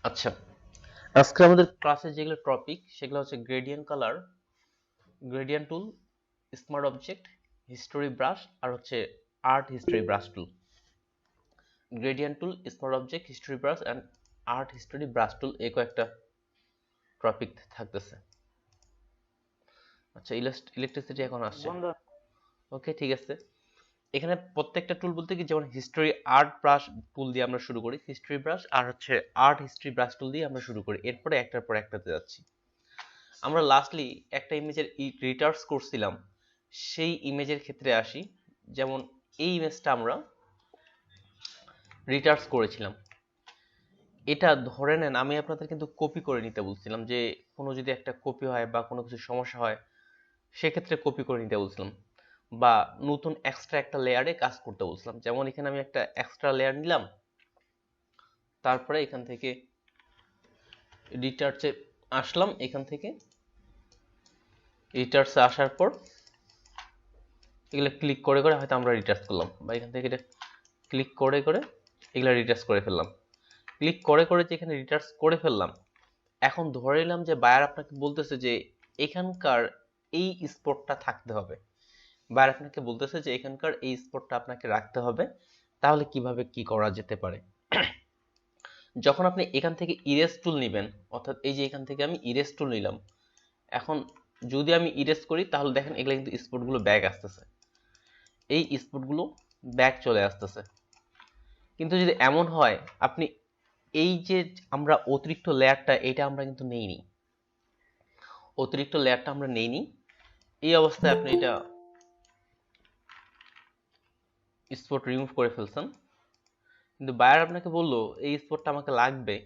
আচ্ছা, আজকে আমাদের ক্লাসে যেগুলো টপিক সেগুলো হচ্ছে gradient colour, gradient tool, smart object, history brush আর হচ্ছে art history brush tool. Gradient tool, smart object, history brush and art history brush tool এই কয়েকটা টপিক থাকতেছে। আচ্ছা, ইলেকট্রিসিটি এখন আসছে। বন্ধু ওকে, ঠিক আছে। এখানে প্রত্যেকটা টুল বলতে কি, যেমন হিস্টোরি আর্ট ব্রাশ টুল দিয়ে আমরা শুরু করি, হিস্টোরি ব্রাশ আর হচ্ছে আর্ট হিস্টোরি ব্রাশ টুল দিয়ে আমরা শুরু করি, এরপরে একটার পর একটাতে যাচ্ছি। আমরা লাস্টলি একটা ইমেজের রিটার্স করছিলাম, সেই ইমেজের ক্ষেত্রে আসি। যেমন এই ইমেজটা আমরা রিটার্স করেছিলাম, এটা ধরে নেন আমি আপনাদের কিন্তু কপি করে নিতে বলছিলাম, যে কোনো যদি একটা কপি হয় বা কোনো কিছু সমস্যা হয় সেক্ষেত্রে কপি করে নিতে বলছিলাম, বা নতুন এক্সট্রা একটা লেয়ারে কাজ করতে বলছিলাম। যেমন এখানে আমি একটা এক্সট্রা লেয়ার নিলাম, তারপরে এখান থেকে রিটার্সে আসলাম, এখান থেকে রিটার্সে আসার পর এগুলো ক্লিক করে করে হয়তো আমরা রিটার্স করলাম, বা এখান থেকে এটা ক্লিক করে করে এগুলো রিটার্স করে ফেললাম। ক্লিক করে করে যে এখানে রিটার্স করে ফেললাম, এখন ধরে নিলাম যে বায়ার আপনাকে বলতেছে যে এখানকার এই স্পটটা থাকতে হবে, বায়ার আপনাকে বলতেছে যে এখানকার এই স্পটটা আপনাকে রাখতে হবে। তাহলে কিভাবে কি করা যেতে পারে? যখন আপনি এখান থেকে ইরেজ টুল নেবেন, অর্থাৎ এই যে এখান থেকে আমি ইরেজ টুল নিলাম, এখন যদি আমি ইরেজ করি তাহলে দেখেন এগুলো কিন্তু স্পটগুলো ব্যাক আসতেছে, এই স্পটগুলো ব্যাক চলে আসতেছে। কিন্তু যদি এমন হয় আপনি এই যে আমরা অতিরিক্ত লেয়ারটা, এটা আমরা কিন্তু নেইনি, অতিরিক্ত লেয়ারটা আমরা নেইনি, এই অবস্থায় আপনি এটা স্পট রিমুভ করে ফেলছেন, কিন্তু বায়ার আপনাকে বললো এই স্পটটা আমাকে লাগবে,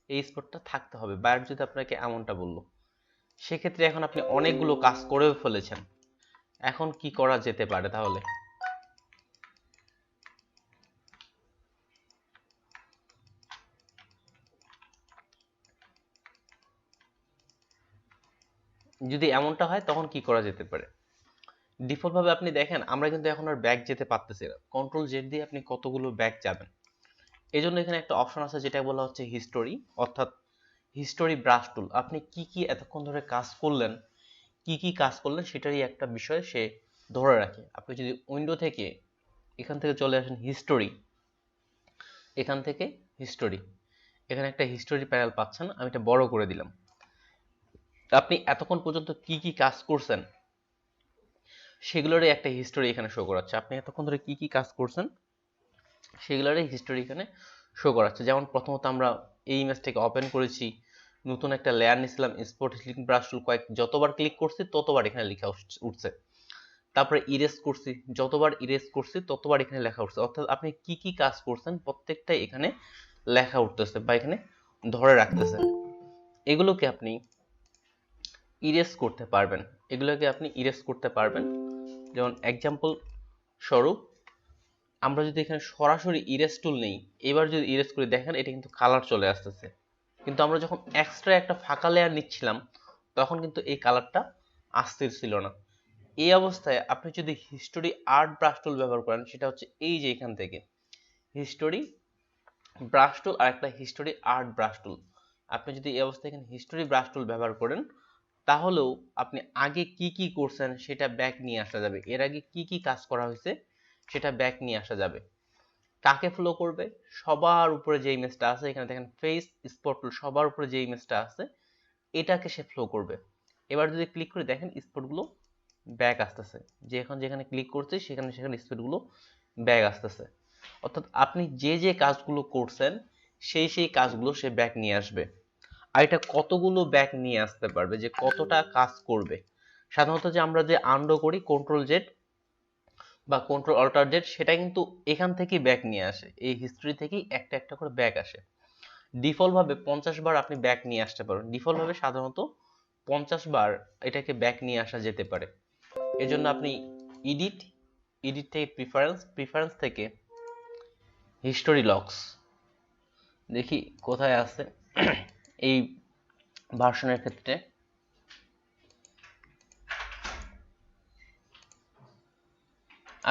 এই স্পটটা থাকতে হবে, বায়ার যদি আপনাকে এমনটা বললো, সেক্ষেত্রে এখন আপনি অনেকগুলো কাজ করেও ফেলেছেন। এখন কি করা যেতে পারে তাহলে? যদি এমনটা হয় তখন কি করা যেতে পারে? ডিফল্ট ভাবে আপনি দেখেন আমরা কিন্তু এখন আর ব্যাক যেতে পারতেছি না, কন্ট্রোল জেড দিয়ে আপনি কতগুলো ব্যাক যাবেন। এই জন্য এখানে একটা অপশন আছে যেটা বলা হচ্ছে হিস্টোরি, অর্থাৎ হিস্টোরি ব্রাশ টুল। আপনি কি কি এতক্ষণ ধরে কাজ করলেন, কি কি কাজ করলেন সেটারই একটা বিষয় সে ধরে রাখে। আপনি যদি উইন্ডো থেকে এখান থেকে চলে আসেন হিস্টোরি, এখান থেকে হিস্টোরি, এখানে একটা হিস্টোরি প্যানেল পাচ্ছেন, আমি এটা বড় করে দিলাম। আপনি এতক্ষণ পর্যন্ত কি কি কাজ করছেন সেগুলোরই একটা হিস্টোরি এখানে শো করাচ্ছে। আপনি এতক্ষণ ধরে কি কি কাজ করছেন সেগুলোরই হিস্টোরি এখানে শো করাচ্ছে। যেমন প্রথমত আমরা এই ইমেজটাকে ওপেন করেছি, নতুন একটা লেয়ার নিয়েছিলাম, স্পট হিলিং ব্রাশ টুল যতবার ক্লিক করছি ততবার এখানে লেখা উঠছে। তারপরে ইরেজ করছি, যতবার ইরেজ করছি ততবার এখানে লেখা উঠছে। অর্থাৎ আপনি কি কি কাজ করছেন প্রত্যেকটাই এখানে লেখা উঠতেছে বা এখানে ধরে রাখতেছে। এগুলোকে আপনি ইরেজ করতে পারবেন, এগুলোকে আপনি ইরেজ করতে পারবেন। যেমন এক্সাম্পল স্বরূপ আমরা যদি এখানে সরাসরি ইরেজ টুল নেই, এবার যদি ইরেজ করে দেখেন এটা কিন্তু কালার চলে আসতেছে, কিন্তু আমরা যখন এক্সট্রা একটা ফাঁকা লেয়ার নিচ্ছিলাম তখন কিন্তু এই কালারটা আসতেছিল না। এই অবস্থায় আপনি যদি হিস্টোরি আর্ট ব্রাশ টুল ব্যবহার করেন, সেটা হচ্ছে এই যে এখান থেকে হিস্টোরি ব্রাশ টুল আর একটা হিস্টোরি আর্ট ব্রাশ টুল, আপনি যদি এই অবস্থায় এখানে হিস্টোরি ব্রাশ টুল ব্যবহার করেন তাহলেও আপনি আগে কি কি করছেন সেটা ব্যাক নিয়ে আসা যাবে, এর আগে কি কি কাজ করা হয়েছে সেটা ব্যাক নিয়ে আসা যাবে। কাকে ফ্লো করবে? সবার উপরে যে ইমেজটা আছে এখানে দেখেন ফেস স্পট টুল, সবার উপরে যে ইমেজটা আছে এটাকে সে ফ্লো করবে। এবার যদি ক্লিক করে দেখেন স্পটগুলো ব্যাক আসতেছে, যে এখন যেখানে ক্লিক করছে সেখানে সেখানে স্পটগুলো ব্যাক আসতেছে। অর্থাৎ আপনি যে যে কাজগুলো করছেন সেই সেই কাজগুলো সে ব্যাক নিয়ে আসবে। আর এটা কতগুলো ব্যাক নিয়ে আসতে পারবে, যে কতটা কাজ করবে, সাধারণত যে আমরা যে আন্ডো করি কন্ট্রোল জেড বা কন্ট্রোল অল্টার জেড, সেটা কিন্তু এখান থেকেই ব্যাক নিয়ে আসে, এই হিস্ট্রি থেকেই একটা একটা করে ব্যাক আসে। ডিফল্ট ভাবে 50 বার আপনি ব্যাক নিয়ে আসতে পারেন, ডিফল্ট ভাবে সাধারণত 50 বার এটাকে ব্যাক নিয়ে আসা যেতে পারে। এজন্য আপনি এডিট, এডিট থেকে প্রিফারেন্স, প্রিফারেন্স থেকে হিস্টোরি লক্স, দেখি কোথায় আছে এই ভার্সনের ক্ষেত্রে।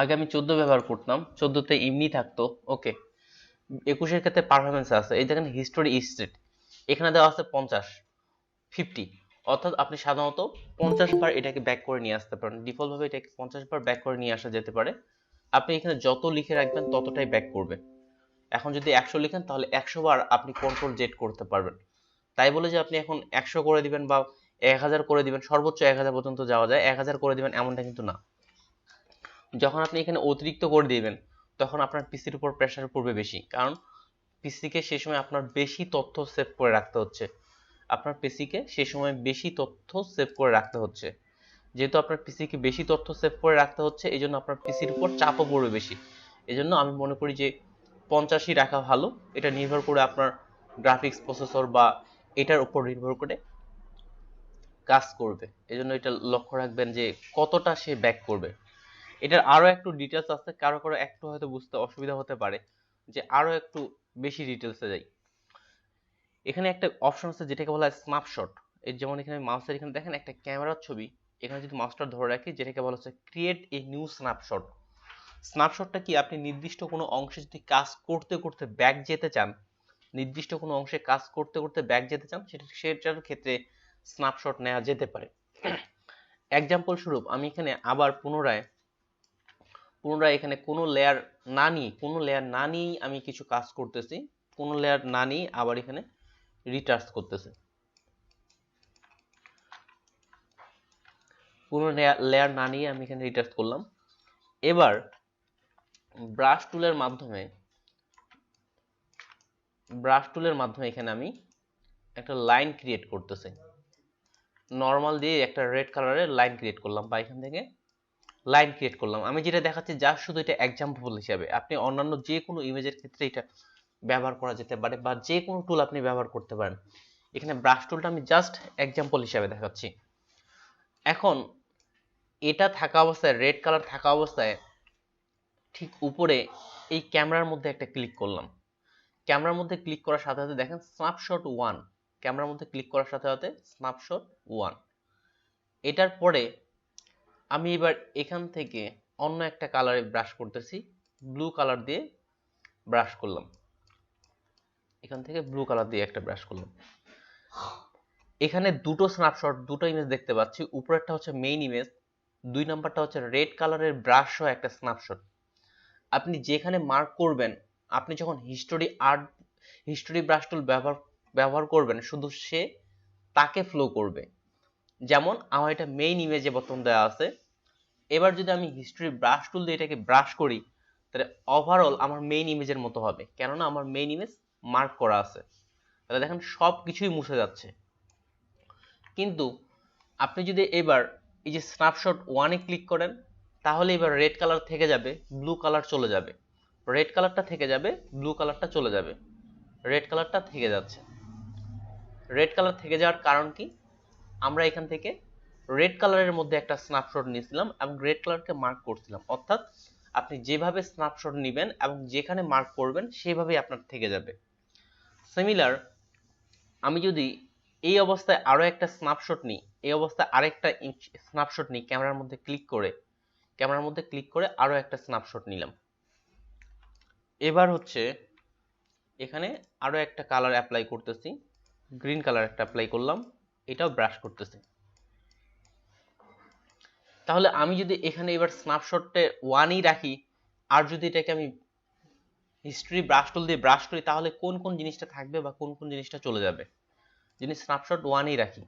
আগে আমি 14 ব্যবহার করতাম, 14তে এমনি থাকতো, ওকে। 21-এর ক্ষেত্রে পারফরমেন্স আছে, এই দেখেন হিস্টোরি স্টেট এখানে দেওয়া আছে 50 50, অর্থাৎ আপনি সাধারণত 50 বার এটাকে ব্যাক করে নিয়ে আসতে পারেন। ডিফল্ট ভাবে এটাকে 50 বার ব্যাক করে নিয়ে আসা যেতে পারে। আপনি এখানে যত লিখে রাখবেন ততটাই ব্যাক করবে। এখন যদি 100 লিখেন তাহলে 100 বার আপনি কন্ট্রোল জেড করতে পারবেন। তাই বলে যে আপনি এখন 100 করে দিবেন বা 1000 করে দিবেন, সর্বোচ্চ 1000 পর্যন্ত যাওয়া যায়, 1000 করে দিবেন এমনটা কিন্তু না। যখন আপনি এখানে অতিরিক্ত করে দিবেন তখন আপনার পিসির উপর প্রেসার পড়বে বেশি, কারণ পিসিকে সে সময় আপনার বেশি তথ্য সেভ করে রাখতে হচ্ছে। আপনার পিসিকে সে সময় বেশি তথ্য সেভ করে রাখতে হচ্ছে। যেহেতু আপনার পিসিকে বেশি তথ্য সেভ করে রাখতে হচ্ছে, এই জন্য আপনার পিসির উপর চাপও পড়বে বেশি। এই জন্য আমি মনে করি যে 50ই রাখা ভালো। এটা নির্ভর করে আপনার গ্রাফিক্স প্রসেসর বা এটার উপর নির্ভর করে কাজ করবে। এই জন্য এটা লক্ষ্য রাখবেন যে কতটা সে ব্যাক করবে। এটার আরো একটু ডিটেলস আছে, কারো কারো একটু হয়তো বুঝতে অসুবিধা হতে পারে, যে আরো একটু বেশি ডিটেলসে যাই। এখানে একটা অপশন আছে যেটাকে বলা হয় স্ন্যাপশট। এই যেমন এখানে মাউসের এখানে দেখেন একটা ক্যামেরার ছবি, এখানে যদি মাউসটা ধরে রাখি যেটাকে বলা হচ্ছে ক্রিয়েট এ নিউ স্ন্যাপশট। স্ন্যাপশটটা কি, আপনি নির্দিষ্ট কোনো অংশে যদি কাজ করতে করতে ব্যাক যেতে চান, নির্দিষ্ট কোনো অংশে কাজ করতে করতে ব্যাক যেতে চান, সেটার ক্ষেত্রে স্ন্যাপশট নেওয়া যেতে পারে। এক্সাম্পল স্বরূপ আমি এখানে আবার পুনরায় এখানে কোনো লেয়ার না নিয়েই আমি কিছু কাজ করতেছি, কোনো লেয়ার না নিয়ে আবার এখানে রিটাচ করতেছে, কোনো লেয়ার না নিয়ে আমি এখানে রিটাচ করলাম। এবার ব্রাশ টুলের মাধ্যমে এখানে আমি একটা লাইন ক্রিয়েট করতেছি, নর্মাল দিয়ে একটা রেড কালারের লাইন ক্রিয়েট করলাম, বা এখান থেকে লাইন ক্রিয়েট করলাম। আমি যেটা দেখাচ্ছি জাস্ট শুধু এটা এক্সাম্পল হিসাবে, আপনি অন্যান্য যে কোনো ইমেজের ক্ষেত্রে এটা ব্যবহার করা যেতে পারে, বা যে কোনো টুল আপনি ব্যবহার করতে পারেন। এখানে ব্রাশ টুলটা আমি জাস্ট এক্সাম্পল হিসাবে দেখাচ্ছি। এখন এটা থাকা অবস্থায়, রেড কালার থাকা অবস্থায় ঠিক উপরে এই ক্যামেরার মধ্যে একটা ক্লিক করলাম। ক্যামেরার মধ্যে ক্লিক করার সাথে সাথে দেখেন স্ন্যাপশট 1, ক্যামেরার মধ্যে ক্লিক করার সাথে সাথে স্ন্যাপশট 1। এটার পরে আমি এবার এখান থেকে অন্য একটা কালারে ব্রাশ করতেছি, ব্লু কালার দিয়ে ব্রাশ করলাম, এখান থেকে ব্লু কালার দিয়ে একটা ব্রাশ করলাম। এখানে দুটো স্ন্যাপশট, দুটো ইমেজ দেখতে পাচ্ছি। উপরেরটা হচ্ছে মেইন ইমেজ, 2 নাম্বারটা হচ্ছে রেড কালারের ব্রাশ সহ একটা স্ন্যাপশট। আপনি যেখানে মার্ক করবেন, আপনি যখন হিস্টোরি ব্রাশ টুল ব্যবহার করবেন, শুধু সে তাকে ফ্লো করবে। যেমন আমার এটা মেইন ইমেজে বর্তমান দেওয়া আছে। এবার যদি আমি হিস্টোরি ব্রাশ টুল দিয়ে এটাকে ব্রাশ করি, তাহলে ওভারঅল আমার মেইন ইমেজের মতো হবে, কেননা আমার মেইন ইমেজ মার্ক করা আছে। তাহলে দেখেন সব কিছুই মুছে যাচ্ছে। কিন্তু আপনি যদি এবার এই যে স্ন্যাপশট 1 এ ক্লিক করেন, তাহলে এবার রেড কালার থেকে যাবে, ব্লু কালার চলে যাবে, রেড কালারটা থেকে যাবে, ব্লু কালারটা চলে যাবে, রেড কালারটা থেকে যাচ্ছে। রেড কালার থেকে যাওয়ার কারণ কি, আমরা এখান থেকে রেড কালারের মধ্যে একটা স্ন্যাপশট নিয়েছিলাম এবং রেড কালারকে মার্ক করছিলাম, অর্থাৎ আপনি যেভাবে স্ন্যাপশট নেবেন এবং যেখানে মার্ক করবেন সেভাবেই আপনার থেকে যাবে। সিমিলার, আমি যদি এই অবস্থায় আরো একটা স্ন্যাপশট নিই, এই অবস্থায় আরেকটা স্ন্যাপশট নিই, ক্যামেরার মধ্যে ক্লিক করে আরো একটা স্ন্যাপশট নিলাম। এবার হচ্ছে এখানে আরো একটা কালার অ্যাপ্লাই করতেছি, গ্রিন কালার একটা অ্যাপ্লাই করলাম, এটাও ব্রাশ করতেছি। তাহলে আমি যদি এখানে এবার স্ন্যাপশটে 1ই রাখি, আর যদি এটাকে আমি হিস্ট্রি ব্রাশ টুল দিয়ে ব্রাশ করি, তাহলে কোন কোন জিনিসটা থাকবে বা কোন কোন জিনিসটা চলে যাবে, যদি স্ন্যাপশট 1ই রাখি।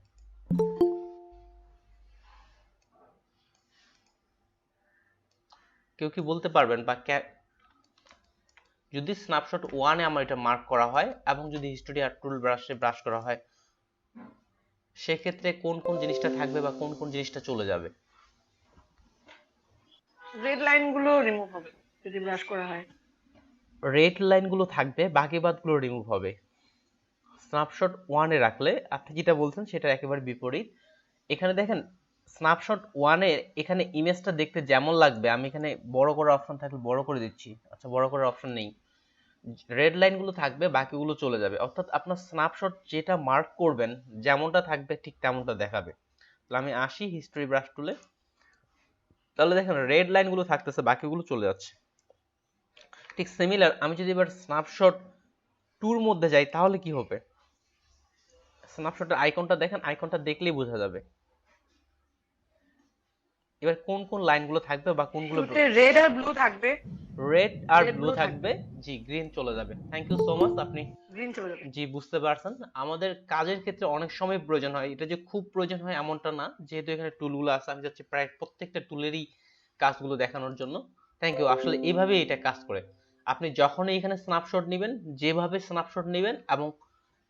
কেউ কি বলতে পারবেন, বা যদি স্ন্যাপশট 1 এ আমার এটা মার্ক করা হয় এবং যদি হিস্টোরি আর টুল ব্রাশে ব্রাশ করা হয়, সেক্ষেত্রে কোন কোন জিনিসটা থাকবে বা কোন কোন জিনিসটা চলে যাবে? রেড লাইনগুলো রিমুভ হবে যদি ব্রাশ করা হয়। রেড লাইনগুলো থাকবে, বাকি বাদগুলো রিমুভ হবে। স্ন্যাপশট 1 এ রাখলে আপনি যেটা বলছেন সেটা একেবারে বিপরীত। এখানে দেখেন স্ন্যাপশট 1 এর এখানে ইমেজটা দেখতে যেমন লাগবে, আমি এখানে বড় করার অপশন থাকলে বড় করে দিচ্ছি, আচ্ছা বড় করার অপশন নেই, রেড লাইনগুলো থাকবে, বাকিগুলো চলে যাবে। অর্থাৎ আপনার স্ন্যাপশট যেটা মার্ক করবেন যেমনটা থাকবে ঠিক তেমনটা দেখাবে। তাহলে আমি আসি হিস্টরি ব্রাশ টুলে, তাহলে দেখেন রেড লাইনগুলো থাকতেছে, বাকিগুলো চলে যাচ্ছে। ঠিক সিমিলার আমি যদি এবার স্ন্যাপশট টুর মধ্যে যাই তাহলে কি হবে? স্ন্যাপশটের আইকনটা দেখেন, আইকনটা দেখলেই বোঝা যাবে এবার কোন কোন লাইনগুলো থাকবে বা কোনগুলো টুতে রেড আর ব্লু থাকবে। রেড আর রেড ব্লু ব্লু থাকবে, জি গ্রিন চলে যাবে। থ্যাংক ইউ সো মাচ, আপনি গ্রিন চলে যাবে। জি বুঝতে পারছেন। আমাদের কাজের ক্ষেত্রে অনেক সময় প্রয়োজন হয়, এটা যে খুব প্রয়োজন হয় এমনটা না, যেহেতু এখানে টুলগুলো আছে আমি যাচ্ছি প্রায় প্রত্যেকটা টুলেরই কাজগুলো দেখানোর জন্য। Thank you. আসলে এইভাবেই এটা কাজ করে। আপনি যখনই এখানে স্ন্যাপশট নেবেন, যেভাবে স্ন্যাপশট নেবেন এবং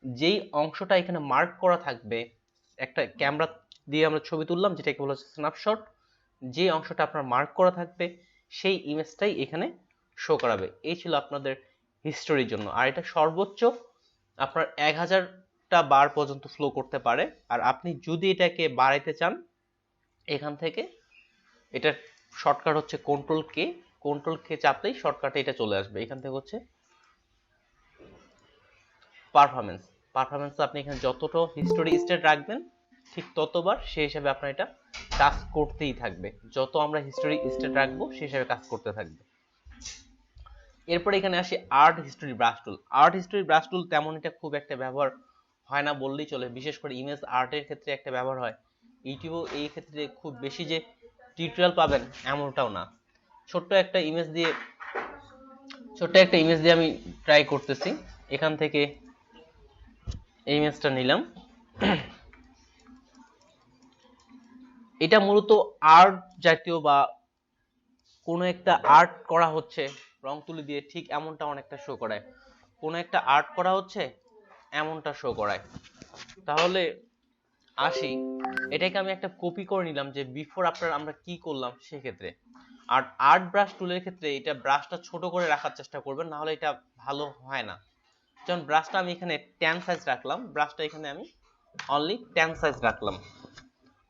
যেই অংশটা এখানে মার্ক করা থাকবে, একটা ক্যামেরা দিয়ে আমরা ছবি তুললাম যেটাকে বলা হচ্ছে স্ন্যাপশট, যে অংশটা আপনার মার্ক করা থাকবে সেই ইমেজটাই এখানে শো করাবে। এই ছিল আপনাদের হিস্টোরির জন্য। আর এটা সর্বোচ্চ আপনার 1000টা বার পর্যন্ত ফ্লো করতে পারে। আর আপনি যদি এটাকে বাড়াইতে চান, এখান থেকে এটার শর্টকাট হচ্ছে কন্ট্রোল কে, কন্ট্রোল কে চাপলেই শর্টকাটে এটা চলে আসবে। এখান থেকে হচ্ছে পারফরমেন্স, পারফরমেন্স আপনি এখানে যতটা হিস্টোরি স্টেট রাখবেন ঠিক ততবার সেই হিসাবে আপনার এটা কাজ করতেই থাকবে। যত আমরা হিস্টোরি স্টেট রাখবো সেই হিসাবে কাজ করতে থাকবে। এরপরে এখানে আসি আর্ট হিস্টোরি ব্রাশ টুল। আর্ট হিস্টোরি ব্রাশ টুল তেমন এটা খুব একটা ব্যবহার হয় না বললেই চলে, বিশেষ করে ইমেজ আর্টের ক্ষেত্রে একটা ব্যবহার হয়। ইউটিউবেও এই ক্ষেত্রে খুব বেশি যে টিউটোরিয়াল পাবেন এমনটাও না। ছোট্ট একটা ইমেজ দিয়ে আমি ট্রাই করতেছি। এখান থেকে এই ইমেজটা নিলাম। এটা মূলত আর্ট জাতীয় বা কোনো একটা আর্ট করা হচ্ছে রং তুলি দিয়ে, ঠিক এমনটা অনেকটা শো করায়। কোনো একটা আর্ট করা হচ্ছে এমনটা শো করায়। তাহলে আসি, এটাকে আমি একটা কপি করে নিলাম যে বিফোর আফটার আমরা কি করলাম সেক্ষেত্রে। আর আর্ট ব্রাশ টুলের ক্ষেত্রে এটা ব্রাশটা ছোট করে রাখার চেষ্টা করবেন, না হলে এটা ভালো হয় না। যেমন ব্রাশটা আমি এখানে 10 সাইজ রাখলাম, ব্রাশটা এখানে আমি অনলি 10 সাইজ রাখলাম।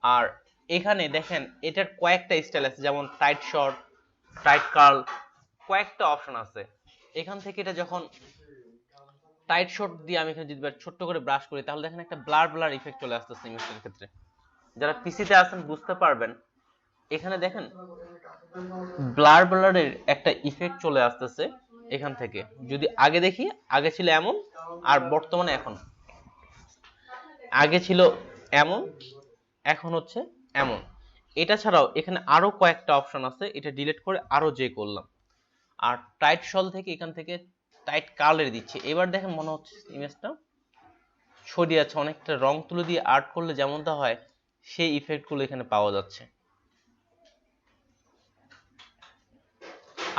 আর এখানে দেখেন এটার কয়েকটা স্টাইল আছে, যেমন টাইট শর্ট, টাইট কার্ল, কয়েকটা অপশন আছে। এখান থেকে এটা যখন টাইট শর্ট দিয়ে আমি এখানে যদি ছোট্ট করে ব্রাশ করি তাহলে দেখেন একটা ব্লার ব্লার ইফেক্ট চলে আসতেছে ইমেজের ক্ষেত্রে। যারা পিসিতে আছেন বুঝতে পারবেন, এখানে দেখেন ব্লার ব্লারের একটা ইফেক্ট চলে আসতেছে এখান থেকে। যদি আগে দেখি, আগে ছিল এমন আর বর্তমানে এখন, আগে ছিল এমন এখন হচ্ছে এমন। এটা ছাড়াও এখানে আরো কয়েকটা অপশন আছে, এটা ডিলিট করে আরো যে করলাম। আর টাইট শল থেকে এখান থেকে টাইট কার্লের দিচ্ছি। এবার দেখেন মনে হচ্ছে ইমেজটা ছড়িয়ে আছে, অনেকটা রং তুলে দিয়ে আর্ট করলে যেমনটা হয় সেই ইফেক্ট গুলো এখানে পাওয়া যাচ্ছে।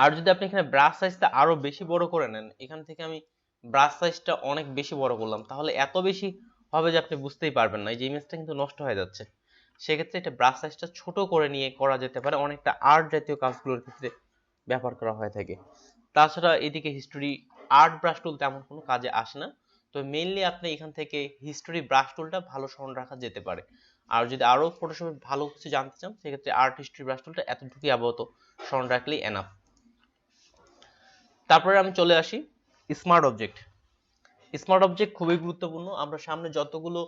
আর যদি আপনি এখানে ব্রাশ সাইজটা আরো বেশি বড় করে নেন, এখান থেকে আমি ব্রাশ সাইজটা অনেক বেশি বড় করলাম, তাহলে এত বেশি হবে যে আপনি বুঝতেই পারবেন না, এই যে ইমেজটা কিন্তু নষ্ট হয়ে যাচ্ছে। সেক্ষেত্রে এটা ব্রাশ সাইজটা ছোট করে নিয়ে করা যেতে পারে, অনেকটা আর্ট জাতীয় কাজগুলোর ক্ষেত্রে ব্যবহার করা হয়ে থাকে। তাছাড়া এদিকে হিস্টোরি আর্ট ব্রাশ টুল তেমন কোনো কাজে আসে না। তো মেইনলি আপনি এখান থেকে হিস্টোরি ব্রাশ টুলটা ভালো স্মরণ রাখা যেতে পারে। আর যদি আরো ফটোশপে ভালো কিছু জানতে চান সেক্ষেত্রে আর্ট হিস্টোরি ব্রাশ টুলটা এতটুকুই আপাতত স্মরণ রাখলেই এনাফ। তারপরে আমি চলে আসি স্মার্ট অবজেক্ট। স্মার্ট অবজেক্ট খুবই গুরুত্বপূর্ণ। আমরা সামনে যতগুলো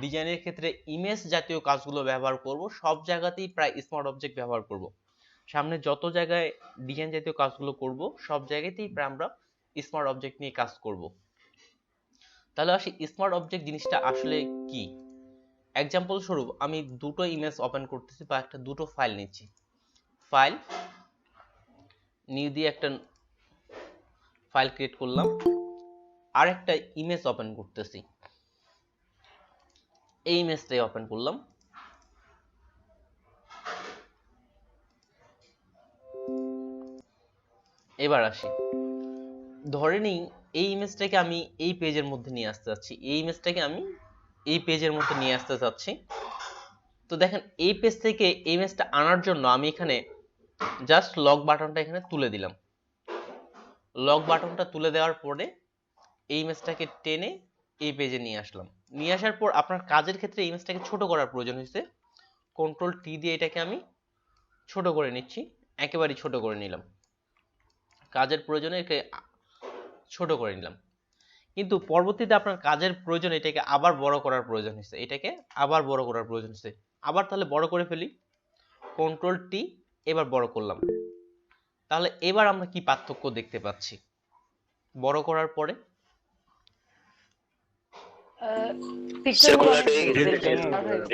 ডিজাইনের ক্ষেত্রে ইমেজ জাতীয় কাজগুলো ব্যবহার করব সব জায়গাতেই প্রায় স্মার্ট অবজেক্ট ব্যবহার করব। সামনে যত জায়গায় ডিজাইন জাতীয় কাজগুলো করব সব জায়গাতেই প্রায় আমরা স্মার্ট অবজেক্ট নিয়ে কাজ করব। তাহলে আসি স্মার্ট অবজেক্ট জিনিসটা আসলে কি। এক্সাম্পল স্বরূপ আমি দুটো ইমেজ ওপেন করতেছি বা দুটো ফাইল নিচ্ছি। ফাইল নিউ দিয়ে একটা ফাইল ক্রিয়েট করলাম, আর একটা ইমেজ ওপেন করতেছি, এই ইমেজটাই ওপেন করলাম। এবার আসি, ধরে নিই এই ইমেজটাকে আমি এই পেজের মধ্যে নিয়ে আসতে যাচ্ছি, এই ইমেজটাকে আমি এই পেজের মধ্যে নিয়ে আসতে যাচ্ছি। তো দেখেন এই পেজ থেকে এই ইমেজটা আনার জন্য আমি এখানে জাস্ট লক বাটনটা এখানে তুলে দিলাম। লক বাটনটা তুলে দেওয়ার পরে এই ইমেজটাকে টেনে এই পেজে নিয়ে আসলাম। নিয়ে আসার পর আপনার কাজের ক্ষেত্রে ইমেজটাকে ছোট করার প্রয়োজন হয়েছে, কন্ট্রোল টি দিয়ে এটাকে আমি ছোট করে নিচ্ছি, একেবারেই ছোট করে নিলাম, কাজের প্রয়োজনে একে ছোট করে নিলাম। কিন্তু পরবর্তীতে আপনার কাজের প্রয়োজনে এটাকে আবার বড় করার প্রয়োজন হয়েছে, এটাকে আবার বড় করার প্রয়োজন হয়েছে। আবার তাহলে বড় করে ফেলি, কন্ট্রোল টি, এবার বড় করলাম। তাহলে এবার আমরা কি পার্থক্য দেখতে পাচ্ছি বড় করার পরে? পিকচার গুলো অনেক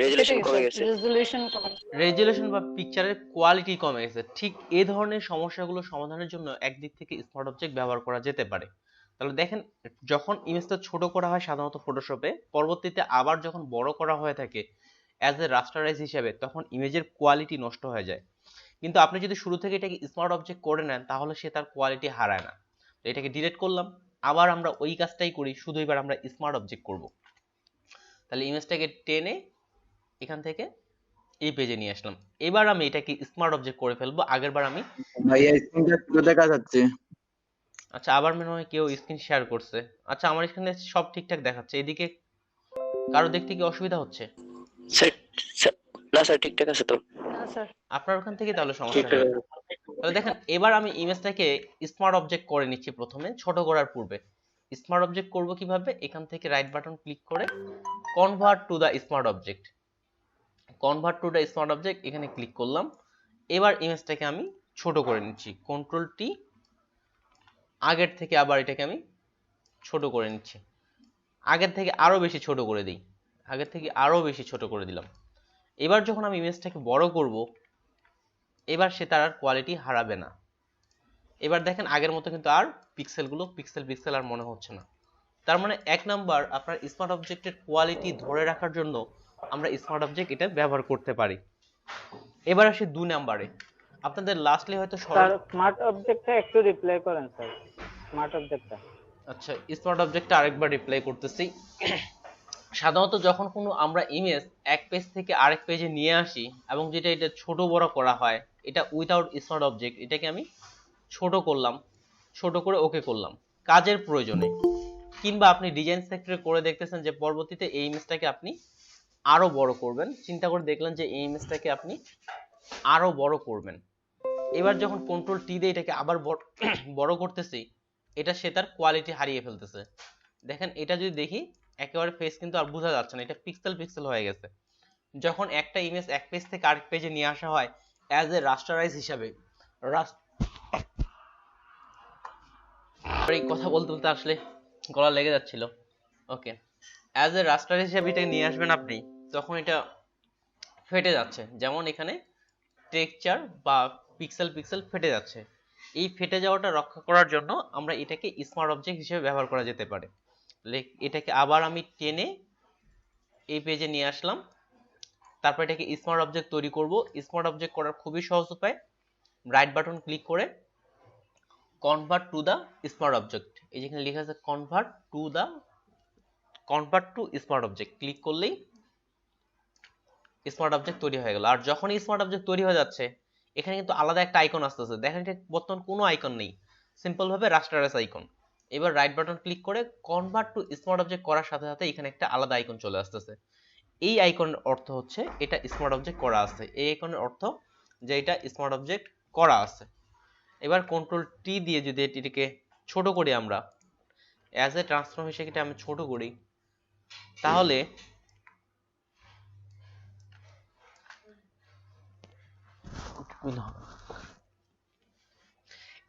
রেজুলেশন কমে গেছে। রেজুলেশন কমে রেজুলেশন বা পিকচারের কোয়ালিটি কমে গেছে। ঠিক এই ধরনের সমস্যাগুলো সমাধানের জন্য একদিক থেকে স্মার্ট অবজেক্ট ব্যবহার করা যেতে পারে। তাহলে দেখেন, যখন ইমেজটা ছোট করা হয় সাধারণত ফটোশপে, পরবর্তীতে আবার যখন বড় করা হয়ে থাকে অ্যাজ এ রাস্টারাইজ হিসেবে, তখন ইমেজের কোয়ালিটি নষ্ট হয়ে যায়। কিন্তু আপনি যদি শুরু থেকে এটাকে স্মার্ট অবজেক্ট করে নেন তাহলে সে তার কোয়ালিটি হারায় না। তো এটাকে ডিলিট করলাম, আবার আমরা ওই কাজটাই করি, শুধু এবার আমরা স্মার্ট অবজেক্ট করব। তাহলে ইমেজটাকে টেনে এখান থেকে এই পেজে নিয়ে আসলাম। এবার আমি এটাকে স্মার্ট অবজেক্ট করে ফেলবো। আগেরবার আমি ভাইয়া স্ক্রিনটা পুরো দেখা যাচ্ছে। আচ্ছা, আবার মনে হয় কেউ স্ক্রিন শেয়ার করছে। আচ্ছা, আমার এখানে সব ঠিকঠাক দেখাচ্ছে, এদিকে কারো দেখতে কি অসুবিধা হচ্ছে? না স্যার ঠিকঠাক আছে তো। না স্যার আপনার ওখান থেকে তাহলে সমস্যা নেই। তাহলে দেখেন, এবার আমি ইমেজটাকে স্মার্ট অবজেক্ট করে নিচ্ছি। প্রথমে ছোট করার পূর্বে স্মার্ট অবজেক্ট করব কিভাবে? এখান থেকে রাইট বাটন ক্লিক করে convert to the smart object, convert to the smart object এখানে ক্লিক করলাম। এবার ইমেজটাকে আমি ছোট করে নিচ্ছি, কন্ট্রোল টি, আগের থেকে আবার এটাকে আমি ছোট করে নিচ্ছি। আগের থেকে আরো বেশি ছোট করে দিই, আগের থেকে আরো বেশি ছোট করে দিলাম। এবার যখন আমি ইমেজটাকে বড় করব, এবার সে তার আর কোয়ালিটি হারাবে না। এবার দেখেন আগের মতো কিন্তু আর পিক্সেলগুলো পিক্সেল পিক্সেল আর মনে হচ্ছে না। তার মানে এক নাম্বার, আপনার স্মার্ট অবজেক্টের কোয়ালিটি ধরে রাখার জন্য আমরা স্মার্ট অবজেক্ট এটা ব্যবহার করতে পারি। এবার আসি 2 নাম্বারে। আপনাদের লাস্টলি হয়তো স্যার স্মার্ট অবজেক্টটা একটু রিপ্লাই করেন স্যার, স্মার্ট অবজেক্টটা। আচ্ছা, স্মার্ট অবজেক্টটা আরেকবার রিপ্লাই করতেছি। সাধারণত যখন কোনো আমরা ইমেজ এক পেজ থেকে আরেক পেজে নিয়ে আসি এবং যেটা এটা ছোট বড় করা হয়, এটা উইদাউট স্মার্ট অবজেক্ট, এটাকে আমি ছোট করলাম, ছোট করে ওকে করলাম কাজের প্রয়োজনে, কিংবা আপনি ডিজাইন সেক্টরে করে দেখতেছেন যে পরবর্তীতে এই ইমেজটাকে আপনি আরো বড় করবেন, চিন্তা করে দেখলেন যে এই ইমেজটাকে আপনি আরো বড় করবেন। এবার যখন কন্ট্রোল টি দিয়ে এটাকে আবার বড় করতেছি, এটা সে তার কোয়ালিটি হারিয়ে ফেলতেছে। দেখেন এটা যদি দেখি, একেবারে ফেস কিন্তু আর বোঝা যাচ্ছে না, এটা পিক্সেল পিক্সেল হয়ে গেছে। যখন একটা ইমেজ এক পেজ থেকে আরেক পেজে নিয়ে আসা হয় অ্যাজ এ রাস্টারাইজ হিসাবে, এই কথা বলতে বলতে আসলে গলা লেগে যাচ্ছিল। ওকে, অ্যাজ এ রাস্টারাইজ হিসাবে এটা নিয়ে আসবেন আপনি, তখন এটা ফেটে যাচ্ছে। যেমন এখানে টেক্সচার বা পিক্সেল পিক্সেল ফেটে যাচ্ছে। এই ফেটে যাওয়াটা রক্ষা করার জন্য আমরা এটাকে স্মার্ট অবজেক্ট হিসেবে ব্যবহার করা যেতে পারে। এটাকে আবার আমি টেনে এই পেজে নিয়ে আসলাম, তারপর এটাকে স্মার্ট অবজেক্ট তৈরি করব। স্মার্ট অবজেক্ট করার খুবই সহজ উপায়, রাইট বাটন ক্লিক করে convert to the smart object, এই যেখানে লেখা আছে convert to smart object, click করলেই স্মার্ট অবজেক্ট তৈরি হয়ে গেল। আর যখনই স্মার্ট অবজেক্ট তৈরি হয়ে যাচ্ছে, এখানে কিন্তু আলাদা একটা আইকন আসতেছে। দেখেন এটা বর্তমান কোনো আইকন নেই, সিম্পল ভাবে রাস্টারাইজ আইকন। এবার রাইট বাটন ক্লিক করে কনভার্ট টু স্মার্ট অবজেক্ট করার সাথে সাথে এখানে একটা আলাদা আইকন চলে আসতেছে। এই আইকনের অর্থ হচ্ছে এটা স্মার্ট অবজেক্ট করা আছে। এই আইকনের অর্থ যে এটা স্মার্ট অবজেক্ট করা আছে। এবার কন্ট্রোল টি দিয়ে যদি এটিকে ছোট করি, আমরা অ্যাজ এ ট্রান্সফর্ম হিসেবে এটা আমি ছোট করি, তাহলে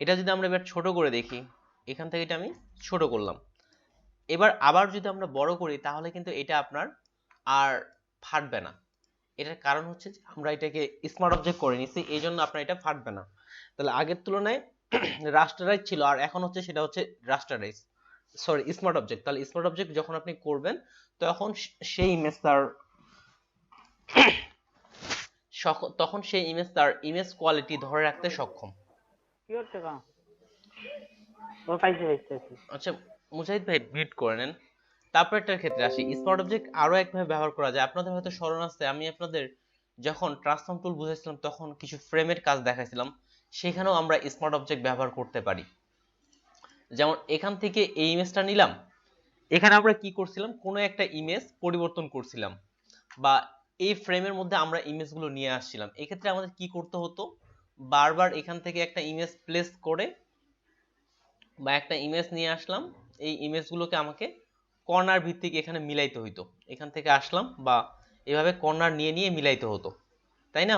এটা যদি আমরা এবার ছোট করে দেখি, এখান থেকে এটা আমি ছোট করলাম। এবার আবার যদি আমরা বড় করি, তাহলে কিন্তু এটা আপনার আর ফাটবে না। এটার কারণ হচ্ছে যে আমরা এটাকে স্মার্ট অবজেক্ট করে নিছি, এই জন্য আপনার এটা ফাটবে না। তাহলে আগের তুলনায় রাস্টারাইজ ছিল, আর এখন হচ্ছে সেটা হচ্ছে রাস্টারাইজ, সরি স্মার্ট অবজেক্ট। তাহলে স্মার্ট অবজেক্ট যখন আপনি করবেন, তখন সেই ইমেজ তার ইমেজ কোয়ালিটি ধরে রাখতে সক্ষম। কি হচ্ছে কা ও পাইছে পাইছে। আচ্ছা মুজাহিদ ভাই, মিউট করে নেন। তারপরটার ক্ষেত্রে আসি, স্মার্ট অবজেক্ট আরো একভাবে ব্যবহার করা যায়। আপনাদের হয়তো স্মরণ আছে, আমি আপনাদের যখন ট্রান্সফর্ম টুল বুঝাইছিলাম তখন কিছু ফ্রেমের কাজ দেখাইছিলাম, সেখানেও আমরা স্মার্ট অবজেক্ট ব্যবহার করতে পারি। যেমন এখান থেকে এই ইমেজটা নিলাম, এখানে আমরা কি করছিলাম, কোনো একটা ইমেজ পরিবর্তন করছিলাম, বা এই ফ্রেমের মধ্যে আমরা ইমেজগুলো নিয়ে আসছিলাম। এক্ষেত্রে আমাদের কি করতে হতো, বারবার এখান থেকে একটা ইমেজ প্লেস করে বা একটা ইমেজ নিয়ে আসলাম, এই ইমেজগুলোকে আমাকে কর্নার ভিত্তিক এখানে মিলাইতে হইতো। এখান থেকে আসলাম বা এভাবে কর্নার নিয়ে নিয়ে মিলাইতে হতো, তাই না?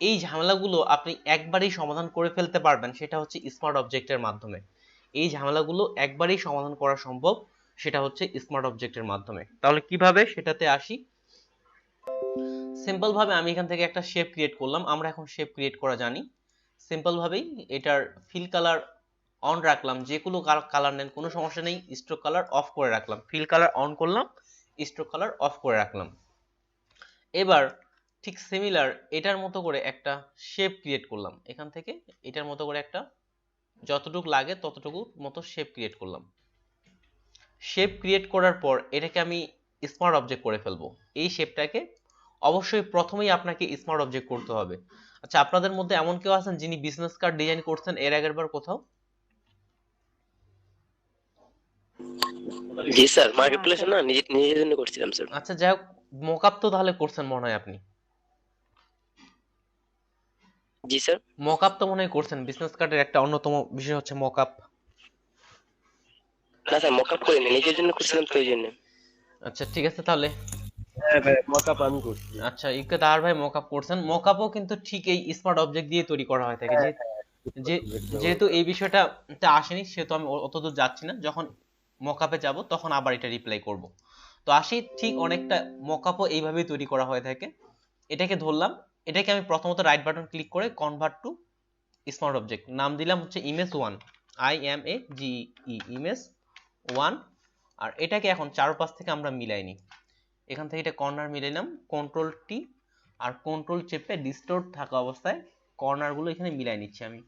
এই ঝামেলাগুলো আপনি একবারেই সমাধান করে ফেলতে পারবেন, সেটা হচ্ছে স্মার্ট অবজেক্টের মাধ্যমে। এই ঝামেলাগুলো একবারেই সমাধান করা সম্ভব, সেটা হচ্ছে স্মার্ট অবজেক্টের মাধ্যমে। তাহলে কিভাবে সেটাতে আসি। সিম্পল ভাবে আমি এখান থেকে একটা শেপ ক্রিয়েট করলাম। আমরা এখন শেপ ক্রিয়েট করা জানি। সিম্পল ভাবেই এটার ফিল কালার অন রাখলাম, যে কোনো কালার নেন কোনো সমস্যা নেই, স্ট্রোক কালার অফ করে রাখলাম, ফিল কালার অন করলাম, স্ট্রোক কালার অফ করে রাখলাম। এবার ঠিক সিমিলার এটার মতো করে একটা শেপ ক্রিয়েট করলাম, এখান থেকে এটার মতো করে একটা যতটুকু লাগে ততটুকু মতো শেপ ক্রিয়েট করলাম। শেপ ক্রিয়েট করার পর এটাকে আমি স্মার্ট অবজেক্ট করে ফেলবো। এই শেপটাকে অবশ্যই প্রথমেই আপনাকে স্মার্ট অবজেক্ট করতে হবে। আচ্ছা, আপনাদের মধ্যে এমন কেউ আছেন যিনি বিজনেস কার্ড ডিজাইন করছেন এর আগের বার কোথাও? জি স্যার, মার্কেট প্লেসে না নিজের জন্য করছিলাম স্যার। আচ্ছা, যাই হোক, মকআপ তো তাহলে করছেন মনে হয় আপনি। জি স্যার। মকআপ তো মনে হয় করছেন, বিজনেস কার্ডের একটা অন্যতম বিষয় হচ্ছে মকআপ। না স্যার, মকআপ করিনি, নিজের জন্য করছিলাম তো ওই জন্য। আচ্ছা ঠিক আছে তাহলে। হ্যাঁ ভাই, মকআপ আমি করছি। আচ্ছা, ইউকে তাহার ভাই মকআপ করছেন। মকআপও কিন্তু ঠিক এই স্মার্ট অবজেক্ট দিয়ে তৈরি করা হয় থাকে। যেহেতু এই বিষয়টা আসেনি সেহেতু আমি অতদূর যাচ্ছি না, যখন মকআপে যাব তখন আবার এটা রিপ্লাই করব। তো আসি, ঠিক অনেকটা মকআপও এইভাবেই তৈরি করা হয়ে থাকে। এটাকে ধরলাম, এটাকে আমি প্রথমত রাইট বাটন ক্লিক করে কনভার্ট টু স্মার্ট অবজেক্ট নাম দিলাম হচ্ছে ইমেজ 1, IMAGE, ইমেজ 1। আর এটাকে এখন চারপাশ থেকে আমরা মিলাই নিই। এখান থেকে এটা কর্নার মিলাইলাম, কন্ট্রোল টি আর কন্ট্রোল চেপে ডিস্টোর্ট থাকা অবস্থায় কর্নার গুলো এখানে মিলাই নিচ্ছি আমি।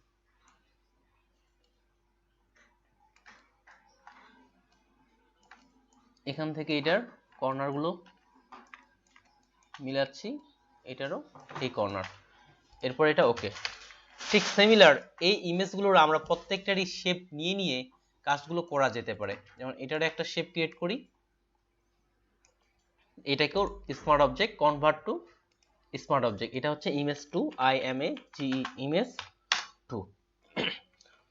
এখান থেকে এটার কর্নার গুলো মিলাচ্ছি, এটারও এই কর্নার। এরপর এটা ওকে। ঠিক সিমিলার এই ইমেজগুলোর আমরা প্রত্যেকটারই শেপ নিয়ে নিয়ে কাজগুলো করা যেতে পারে। যেমন এটার একটা শেপ ক্রিয়েট করি, এটাকেও smart object convert to smart object. এটা হচ্ছে image 2, IMAGE, image 2।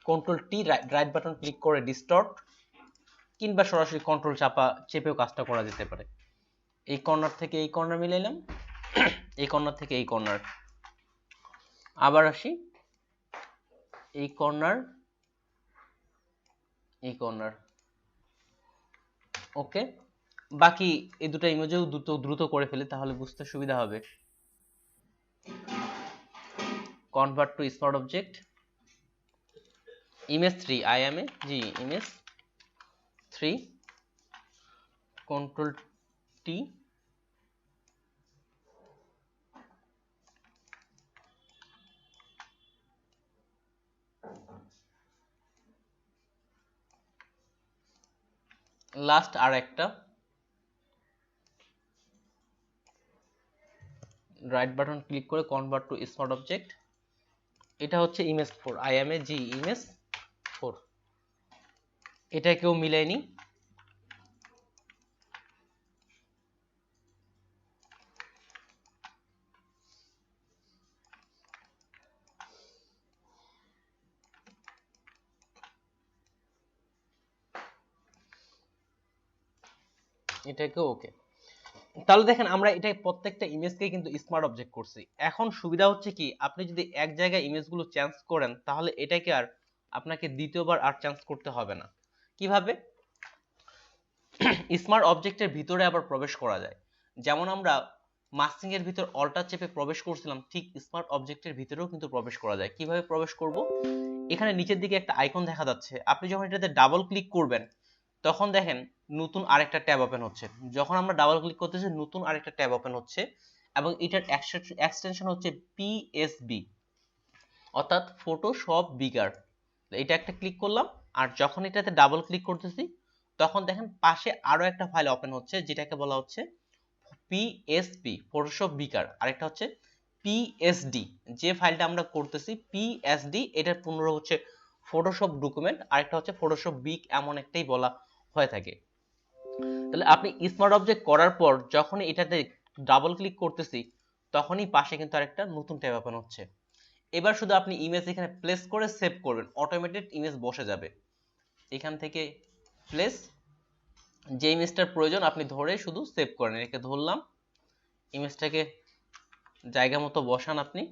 Control T right button click করে ডিস্টর্ট, কিংবা সরাসরি কন্ট্রোল চেপেও কাজটা করা যেতে পারে। এই কর্নার থেকে এই কর্নার মিলাইলাম, এই কর্নার থেকে এই কর্নার। আবার আসি, এই কর্নার এই কর্নার, ওকে। বাকি এই দুটো ইমেজও দ্রুত করে ফেলি তাহলে বুঝতে সুবিধা হবে। Convert to smart object, image 3, IMAGE, image 3, control T, last আর একটা রাইট বাটন ক্লিক করে কনভার্ট টু স্মার্ট অবজেক্ট। এটা হচ্ছে ইমেজ 4, IMAGE, ইমেজ 4। এটাকেও মিলাই নি, এটাকেও ওকে। তাহলে দেখেন আমরা এটা প্রত্যেকটা ইমেজকে কিন্তু স্মার্ট অবজেক্ট করছি। এখন সুবিধা হচ্ছে কি, আপনি যদি এক জায়গায় ইমেজগুলো চেঞ্জ করেন তাহলে এটাকে আর আপনাকে দ্বিতীয়বার আর চেঞ্জ করতে হবে না। কিভাবে? স্মার্ট অবজেক্টের ভিতরে আবার প্রবেশ করা যায়। যেমন আমরা মাস্কিং এর ভিতর অল্টার চেপে প্রবেশ করছিলাম, ঠিক স্মার্ট অবজেক্টের ভিতরেও কিন্তু প্রবেশ করা যায়। কিভাবে প্রবেশ করব? এখানে নিচের দিকে একটা আইকন দেখা যাচ্ছে, আপনি যখন এটাতে ডাবল ক্লিক করবেন তখন দেখেন নতুন আরেকটা ট্যাব ওপেন হচ্ছে। যখন আমরা ডাবল ক্লিক করতেছি নতুন আরেকটা ট্যাব ওপেন হচ্ছে, এবং এটার এক্সটেনশন হচ্ছে PSB, অর্থাৎ ফটোশপ বিগার। এটা একটা ক্লিক করলাম, আর যখন এটাতে ডাবল ক্লিক করতেছি তখন দেখেন পাশে আরো একটা ফাইল ওপেন হচ্ছে যেটাকে বলা হচ্ছে PSP, ফটোশপ বিগার। আরেকটা হচ্ছে PSD, যে ফাইলটা আমরা করতেছি PSD, এটার পুনরায় হচ্ছে ফটোশপ ডকুমেন্ট, আরেকটা হচ্ছে ফটোশপ বিগ, এমন একটাই বলা হয়ে থাকে। তাহলে আপনি স্মার্ট অবজেক্ট করার পর যখন এটাতে ডাবল ক্লিক করতেছি তখনই পাশে কিন্তু আরেকটা নতুন ট্যাব ওপেন হচ্ছে। এবার শুধু আপনি ইমেজ এখানে প্লেস করে সেভ করবেন, অটোমেটেড ইমেজ বসে যাবে। এখান থেকে প্লেস, যে ইমেজটার প্রয়োজন আপনি ধরে শুধু সেভ করেন। এটাকে ধরলাম, ইমেজটাকে জায়গা মতো বসান আপনি,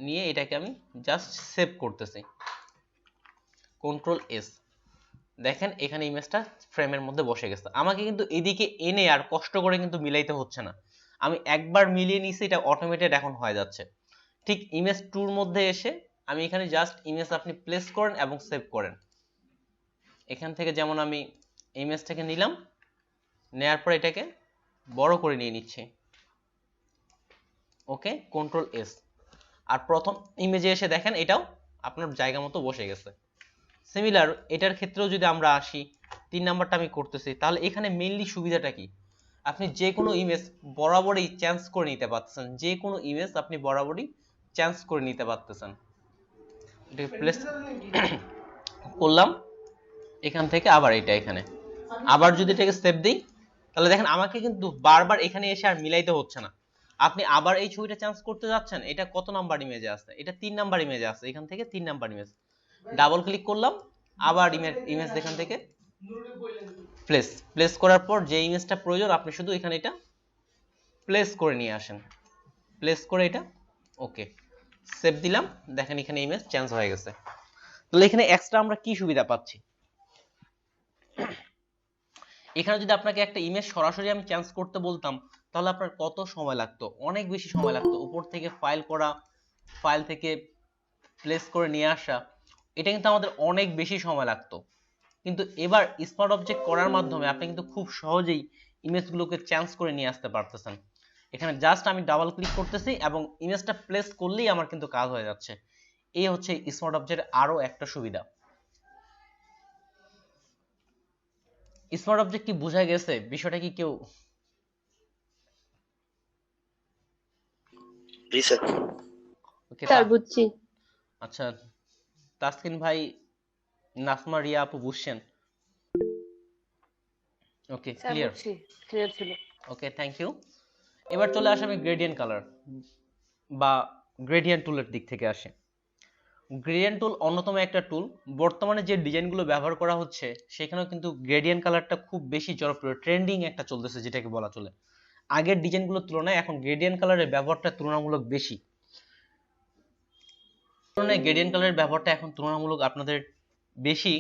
নিয়ে এটাকে আমি জাস্ট সেভ করতেছি, কন্ট্রোল এস। দেখেন এখানে ইমেজটা ফ্রেমের মধ্যে বসে গেছে। আমাকে কিন্তু এদিকে এনে আর কষ্ট করে কিন্তু মিলাইতে হচ্ছে না, আমি একবার মিলিয়ে নিছি, এটা অটোমেটেড এখন হয়ে যাচ্ছে। ঠিক ইমেজ টুর মধ্যে এসে আমি এখানে জাস্ট ইমেজ আপনি প্লেস করেন এবং সেভ করেন। এখান থেকে যেমন আমি ইমেজটাকে নিলাম, নেয়ার পর এটাকে বড় করে নিয়ে নিচ্ছি, ওকে, কন্ট্রোল এস। আর প্রথম ইমেজে এসে দেখেন এটাও আপনার জায়গা মতো বসে গেছে। সিমিলার এটার ক্ষেত্রেও যদি আমরা আসি, 3 নাম্বারটা আমি করতেছি, তাহলে এখানে মেইনলি সুবিধাটা কি, আপনি যে কোনো ইমেজ বরাবরই চেঞ্জ করে নিতে পারতেছেন, যে কোনো ইমেজ আপনি বরাবরই চেঞ্জ করে নিতে পারতেছেন। এটাকে প্লেস করলাম, এখান থেকে আবার এটা এখানে, আবার যদি এটাকে সেভ দিই, তাহলে দেখেন আমাকে কিন্তু বারবার এখানে এসে আর মিলাইতে হচ্ছে না। আপনি আবার এই ছবিটা চেঞ্জ করতে যাচ্ছেন, এটা কত নাম্বার ইমেজে আছে, এটা 3 নাম্বার ইমেজে আছে, এখান থেকে 3 নাম্বার ইমেজ, ডাবল ক্লিক করলাম, আবার ইমেজ এখান থেকে প্লেস করার পর যে ইমেজটা প্রয়োজন আপনি শুধু এখানে এটা প্লেস করে নিয়ে আসেন, প্লেস করে এটা ওকে সেভ দিলাম। দেখেন এখানে ইমেজ চেঞ্জ হয়ে গেছে। তাহলে এখানে এক্সট্রা আমরা কি সুবিধা পাচ্ছি, এখানে যদি আপনাকে একটা ইমেজ সরাসরি আমি চেঞ্জ করতে বলতাম, তাহলে আপনার কত সময় লাগতো, অনেক বেশি সময় লাগতো, উপর থেকে ফাইল করা, ফাইল থেকে প্লেস করে নিয়ে আসা, এটা কিন্তু আমাদের অনেক বেশি সময় লাগতো। কিন্তু এবার স্মার্ট অবজেক্ট করার মাধ্যমে আপনি কিন্তু খুব সহজেই ইমেজগুলোকে চেঞ্জ করে নিয়ে আসতে পারতেছেন। এখানে জাস্ট আমি ডাবল ক্লিক করতেছি এবং ইমেজটা প্লেস করলেই আমার কিন্তু কাজ হয়ে যাচ্ছে। এই হচ্ছে স্মার্ট অবজেক্টের আরো একটা সুবিধা। স্মার্ট অবজেক্ট কি বোঝা গেছে বিষয়টা, কি কেউ? জি স্যার। ওকে, স্যার বুঝছি। আচ্ছা, তাসকিন ভাই, নাসমা, রিয়া আপু বুঝছেন? ওকে, স্যার ক্লিয়ার। বুঝছি, ক্লিয়ার ছিল। ওকে, থ্যাংক ইউ। এবার চলে আসে আমি গ্রেডিয়েন্ট কালার বা গ্রেডিয়েন্ট টুলের দিক থেকে আসে। গ্রেডিয়েন্ট টুল অন্যতম একটা টুল, বর্তমানে যে ডিজাইনগুলো ব্যবহার করা হচ্ছে সেখানেও কিন্তু গ্রেডিয়েন্ট কালারটা খুব বেশি জনপ্রিয়, ট্রেন্ডিং একটা চলতেছে যেটাকে বলা চলে। আগের ডিজাইনগুলোর তুলনায় এখন গ্রেডিয়েন্ট কালারের ব্যবহারটা তুলনামূলক বেশি, গ্রেডিয়েন্ট কালারের ব্যবহারটা এখন তুলনামূলক আপনাদের বেশি।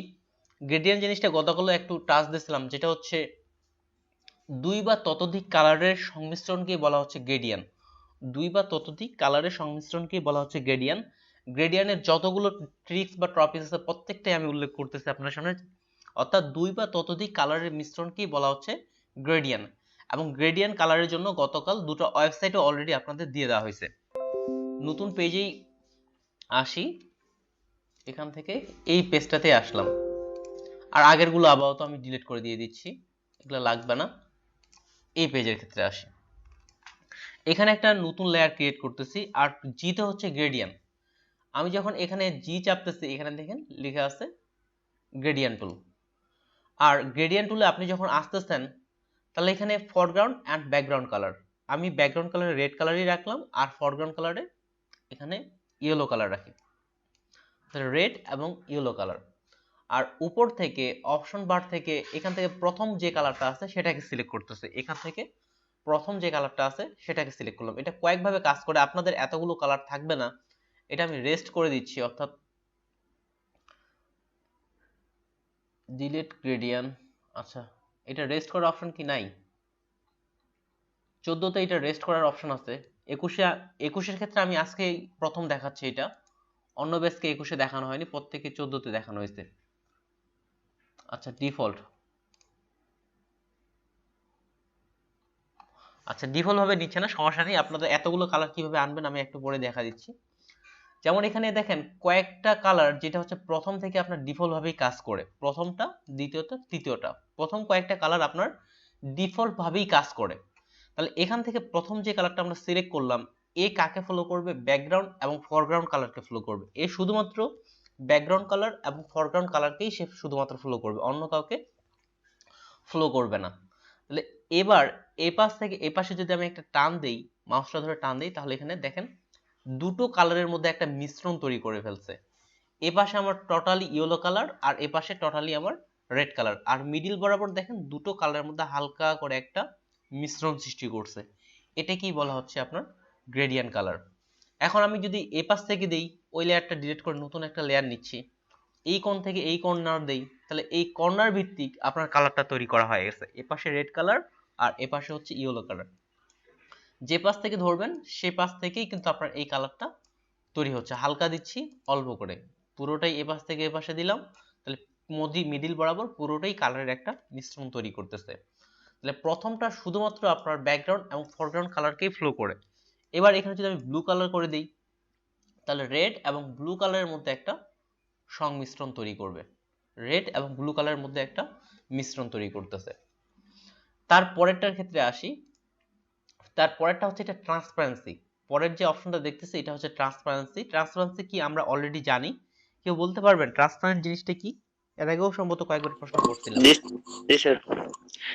গ্রেডিয়েন্ট জিনিসটা গতকালও একটু টাচ দিয়েছিলাম, যেটা হচ্ছে 2 বা ততোধিক কালারের সংমিশ্রণকেই বলা হচ্ছে গ্রেডিয়েন্ট। 2 বা ততোধিক কালারের সংমিশ্রণকেই বলা হচ্ছে গ্রেডিয়েন্ট। গ্রেডিয়েন্টের যতগুলো ট্রিক্স বা টপিকস আছে প্রত্যেকটাই আমি উল্লেখ করতেছি আপনার সামনে, অর্থাৎ 2 বা ততোধিক কালারের মিশ্রণকেই বলা হচ্ছে গ্রেডিয়েন্ট। এবং গ্রেডিয়েন্ট কালারের জন্য গতকাল দুটো ওয়েবসাইটে অলরেডি আপনাদের দিয়ে দেওয়া হয়েছে। নতুন পেজেই আসি, এখান থেকে এই পেজটাতে আসলাম, আর আগেরগুলো আপাতত আমি ডিলিট করে দিয়ে দিচ্ছি, এগুলো লাগবে না। এই পেজের ক্ষেত্রে আসি, এখানে একটা নতুন লেয়ার ক্রিয়েট করতেছি, আর জিতে হচ্ছে গ্রেডিয়েন্ট। আমি যখন এখানে জি চাপতেছি, এখানে দেখেন লেখা আছে গ্রেডিয়েন্ট টুল। আর গ্রেডিয়েন্ট টুলে আপনি যখন আসতেছেন, তাহলে এখানে ফরগ্রাউন্ড অ্যান্ড ব্যাকগ্রাউন্ড কালার, আমি ব্যাকগ্রাউন্ড কালারে রেড কালারই রাখলাম, আর ফরগ্রাউন্ড কালারে এখানে ইয়েলো কালার রাখি, রেড এবং ইয়েলো কালার। আর উপর থেকে অপশন বার থেকে এখান থেকে প্রথম যে কালারটা আছে সেটাকে সিলেক্ট করতেছে, এখান থেকে প্রথম যে কালারটা আছে সেটাকে সিলেক্ট করলাম। এটা কয়েকভাবে কাজ করে, আপনাদের এতগুলো কালার থাকবে না, এটা আমি রেস্ট করে দিচ্ছি, অর্থাৎ ডিলিট গ্রেডিয়েন্ট। আচ্ছা, এটা রেস্ট করার অপশন কি নাই? 14তে এটা রেস্ট করার অপশন আছে, 21এর ক্ষেত্রে আমি আজকে প্রথম দেখাচ্ছি, এটা অন্য বেসকে 21এ দেখানো হয়নি, প্রত্যেকে 14তে দেখানো হয়েছে। আচ্ছা, ডিফল্ট, আচ্ছা ডিফল্ট ভাবে নিচ্ছে না, সমস্যা নেই। আপনাদের এতগুলো কালার কিভাবে আনবেন আমি একটু পরে দেখা দিচ্ছি। যেমন এখানে দেখেন কয়েকটা কালার যেটা হচ্ছে প্রথম থেকে আপনার ডিফল্ট ভাবেই কাজ করে, প্রথমটা, দ্বিতীয়টা, তৃতীয়টা, প্রথম কয়েকটা কালার আপনার ডিফল্ট ভাবেই কাজ করে। তাহলে এখান থেকে প্রথম যে কালারটা আমরা সিলেক্ট করলাম, এ কাকে ফলো করবে? ব্যাকগ্রাউন্ড এবং ফরগ্রাউন্ড কালারকে ফলো করবে। এ শুধুমাত্র ব্যাকগ্রাউন্ড কালার এবং ফরগ্রাউন্ড কালারকেই সে শুধুমাত্র ফলো করবে, অন্য কাউকে ফলো করবে না। তাহলে এবার এই পাশ থেকে এই পাশে যদি আমি একটা টান দেই, মাউসটা ধরে টান দেই, তাহলে এখানে দেখেন দুটো কালারের মধ্যে একটা মিশ্রণ তৈরি করে ফেলছে। এ পাশে আমার টোটালি ইয়েলো কালার, আর এ পাশে টোটালি আমার রেড কালার, আর মিডিল বরাবর দেখেন দুটো কালারের মধ্যে হালকা করে একটা মিশ্রণ সৃষ্টি করছে। এটা কি বলা হচ্ছে? আপনার গ্রেডিয়েন্ট কালার। এখন আমি যদি এ পাশ থেকে দেই, ওই লেয়ারটা ডিলিট করে নতুন একটা লেয়ার নিচ্ছি, এই কোণ থেকে এই কর্নার দেই, তাহলে এই কর্নার ভিত্তিক আপনার কালারটা তৈরি করা হয়ে গেছে। এ পাশে রেড কালার আর এ পাশে হচ্ছে ইয়েলো কালার। যে পাশ থেকে ধরবেন সে পাশ থেকেই কিন্তু আপনার এই কালারটা তৈরি হচ্ছে। হালকা দিচ্ছি অল্প করে, পুরোটাই এ পাশ থেকে এ পাশে দিলাম, তাহলে মিডিল বরাবর পুরোটাই কালারের একটা মিশ্রণ তৈরি করতেছে। তাহলে প্রথমটা শুধুমাত্র আপনার ব্যাকগ্রাউন্ড এবং ফরগ্রাউন্ড কালারকেই ফ্লো করে। এবার এখানে যদি আমি ব্লু কালার করে দিই, তাহলে রেড এবং ব্লু কালারের মধ্যে একটা সংমিশ্রণ তৈরি করবে। রেড এবং ব্লু কালারের মধ্যে একটা মিশ্রণ তৈরি করতেছে। তারপরেরটার ক্ষেত্রে আসি, তারপরেরটা হচ্ছে এটা ট্রান্সপারেন্সি। পরের যে অপশনটা দেখতেছি এটা হচ্ছে ট্রান্সপারেন্সি। ট্রান্সপারেন্সি কি আমরা অলরেডি জানি, কেউ বলতে পারবেন ট্রান্সপারেন্ট জিনিসটা কি? এর আগেও সম্ভবত কয়েকবার প্রশ্ন করছিলাম। জি জি স্যার।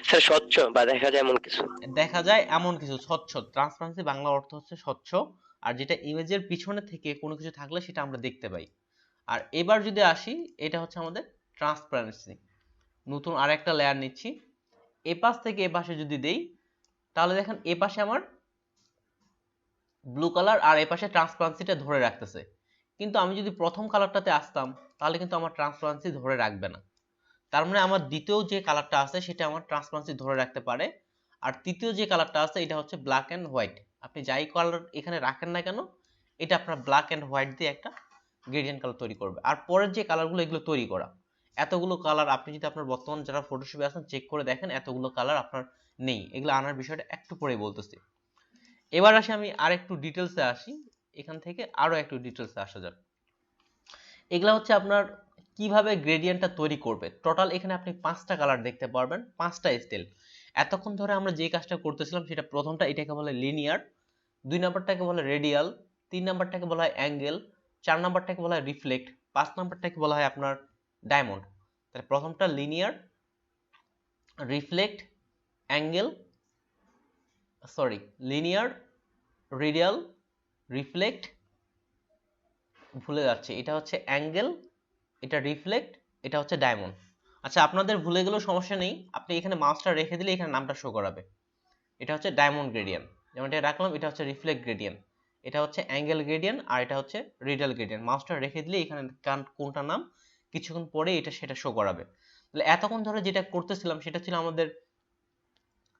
স্যার স্বচ্ছ বা দেখা যায় এমন কিছু। দেখা যায় এমন কিছু, স্বচ্ছ। ট্রান্সপারেন্সি বাংলা অর্থ হচ্ছে স্বচ্ছ, আর যেটা ইমেজের পিছনে থেকে কোনো কিছু থাকলে সেটা আমরা দেখতে পাই। আর এবার যদি আসি, এটা হচ্ছে আমাদের ট্রান্সপারেন্সি। নতুন আরেকটা লেয়ার নিচ্ছি, এ পাশ থেকে এ পাশে যদি দেই, তাহলে দেখেন এ পাশে আমার ব্লু কালার আর এ পাশে ট্রান্সপারেন্সিটা ধরে রাখতেছে। কিন্তু আমি যদি প্রথম কালারটাতে আসতাম তাহলে কিন্তু আমার ট্রান্সপারেন্সি ধরে রাখবে না। তার মানে আমার দ্বিতীয় যে কালারটা আছে সেটা আমার ট্রান্সপারেন্সি ধরে রাখতে পারে। আর তৃতীয় যে কালারটা আছে এটা হচ্ছে ব্ল্যাক এন্ড হোয়াইট। আপনি যাই কালার এখানে রাখেন না কেন, এটা আপনার ব্ল্যাক এন্ড হোয়াইট দিয়ে একটা গ্রেডিয়েন্ট কালার তৈরি করবে। আর পরের যে কালারগুলো, এগুলো তৈরি করা। এতগুলো কালার আপনি যদি আপনার বর্তমান যারা ফটোশপে আছেন চেক করে দেখেন, এতগুলো কালার আপনার নেই। এগুলো আনার বিষয়টা একটু পরে বলতেছি। এবার আসি, আমি আর একটু ডিটেলসে আসি, এখান থেকে আরো একটু ডিটেলসে আসা যাক। এগুলা হচ্ছে আপনার কিভাবে গ্রেডিয়েন্টটা তৈরি করবে। টোটাল এখানে আপনি 5টা কালার দেখতে পারবেন, 5টা স্টাইল। এতক্ষণ ধরে আমরা যে কাজটা করতেছিলাম সেটা প্রথমটা, এটাকে বলে লিনিয়ার, 2 নাম্বারটাকে বলে রেডিয়াল, 3 নাম্বারটাকে বলা হয় অ্যাঙ্গেল, 4 নাম্বারটাকে বলা হয় রিফ্লেক্ট, 5 নাম্বারটাকে বলা হয় আপনার ডায়মন্ড। তাহলে প্রথমটা linear, reflect, angle, sorry linear, radial, reflect, ভুলে যাচ্ছে, এটা হচ্ছে অ্যাঙ্গেল, এটা রিফ্লেক্ট, এটা হচ্ছে ডায়মন্ড। আচ্ছা, আপনাদের ভুলে গেলেও সমস্যা নেই, আপনি এখানে মাউসটা রেখে দিলে এখানে নামটা শো করাবে। এটা হচ্ছে ডায়মন্ড গ্রেডিয়েন্ট, যেমন এটা রাখলাম, এটা হচ্ছে রিফ্লেক্ট গ্রেডিয়েন্ট, এটা হচ্ছে অ্যাঙ্গেল গ্রেডিয়েন্ট, আর এটা হচ্ছে রেডিয়াল গ্রেডিয়েন্ট। মাউসটা রেখে দিলে এখানে কোনটা নাম কিছুক্ষণ পরে এটা সেটা শো করাবে। তাহলে এতক্ষণ ধরে যেটা করতেছিলাম সেটা ছিল আমাদের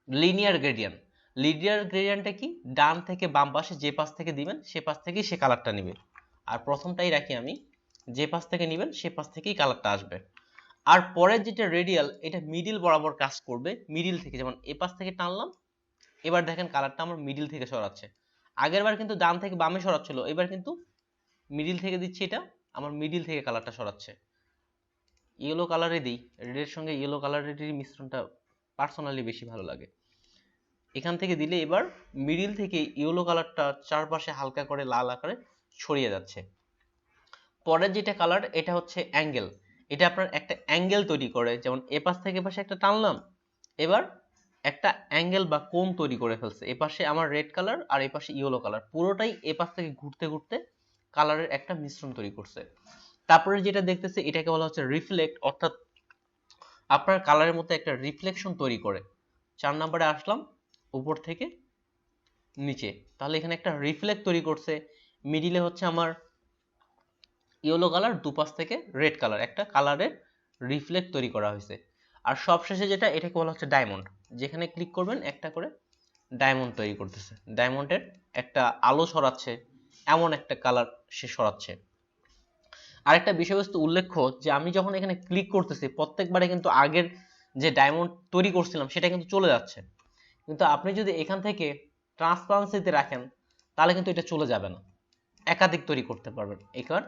লিনিয়ার গ্রেডিয়েন্ট। লিনিয়ার গ্রেডিয়েন্টটা কি? ডান থেকে বাম পাশে যে পাশ থেকে দিবেন সে পাশ থেকেই সে কালারটা নেবে। আর প্রথমটাই রাখি আমি, যে পাশ থেকে নেবেন সে পাশ থেকেই কালারটা আসবে। আর পরের যেটা রেডিয়াল, এটা মিডিল বরাবর কাজ করবে। মিডিল থেকে, যেমন এ পাশ থেকে টানলাম, এবার দেখেন কালারটা আমার মিডিল থেকে সরাচ্ছে। আগের বার কিন্তু ডান থেকে বামে সরাচ্ছিল, এবার কিন্তু মিডিল থেকে দিচ্ছি, এটা আমার মিডিল থেকে কালারটা সরাচ্ছে। ইয়েলো কালারে দিই, রেডের সঙ্গে ইয়েলো কালারের মিশ্রণটা পার্সোনালি বেশি ভালো লাগে। এখান থেকে দিলে এবার মিডিল থেকে ইয়েলো কালারটা চারপাশে হালকা করে লাল আকারে ছড়িয়ে যাচ্ছে। পরের যেটা কালার, এটা হচ্ছে অ্যাঙ্গেল। এটা আপনার একটা অ্যাঙ্গেল তৈরি করে, যেমন এপাশ থেকে এপাশে একটা টানলাম, এবার একটা অ্যাঙ্গেল বা কোণ তৈরি করে ফেলছে। এপাশে আমার রেড কালার আর এপাশে ইয়েলো কালার, পুরোটাই এপাশ থেকে ঘুরতে ঘুরতে কালারের একটা মিশ্রণ তৈরি করছে। তারপরে যেটা দেখতেছে এটাকে বলা হচ্ছে রিফ্লেক্ট, অর্থাৎ আপনার কালারের মধ্যে একটা রিফ্লেকশন তৈরি করে। 4 নম্বরে আসলাম, উপর থেকে নিচে, তাহলে এখানে একটা রিফ্লেক্ট তৈরি করছে। মিডিলে হচ্ছে আমার ইয়েলো কালার, দুপাশ থেকে রেড কালার, একটা কালারের রিফ্লেক্ট তৈরি করা হয়েছে। আর সবশেষে যেটা, এটাকে বলা হচ্ছে ডায়মন্ড। যেখানে ক্লিক করবেন একটা করে ডায়মন্ড তৈরি করতেছে। ডায়মন্ডের একটা আলো সরাচ্ছে, এমন একটা কালার সে সরাচ্ছে। আরেকটা বিষয়বস্তু উল্লেখ্য, যে আমি যখন এখানে ক্লিক করতেছি প্রত্যেকবারে কিন্তু আগের যে ডায়মন্ড তৈরি করছিলাম সেটা কিন্তু চলে যাচ্ছে। কিন্তু আপনি যদি এখান থেকে ট্রান্সপারেন্সিতে রাখেন তাহলে কিন্তু এটা চলে যাবে না, একাধিক তৈরি করতে পারবেন। এবার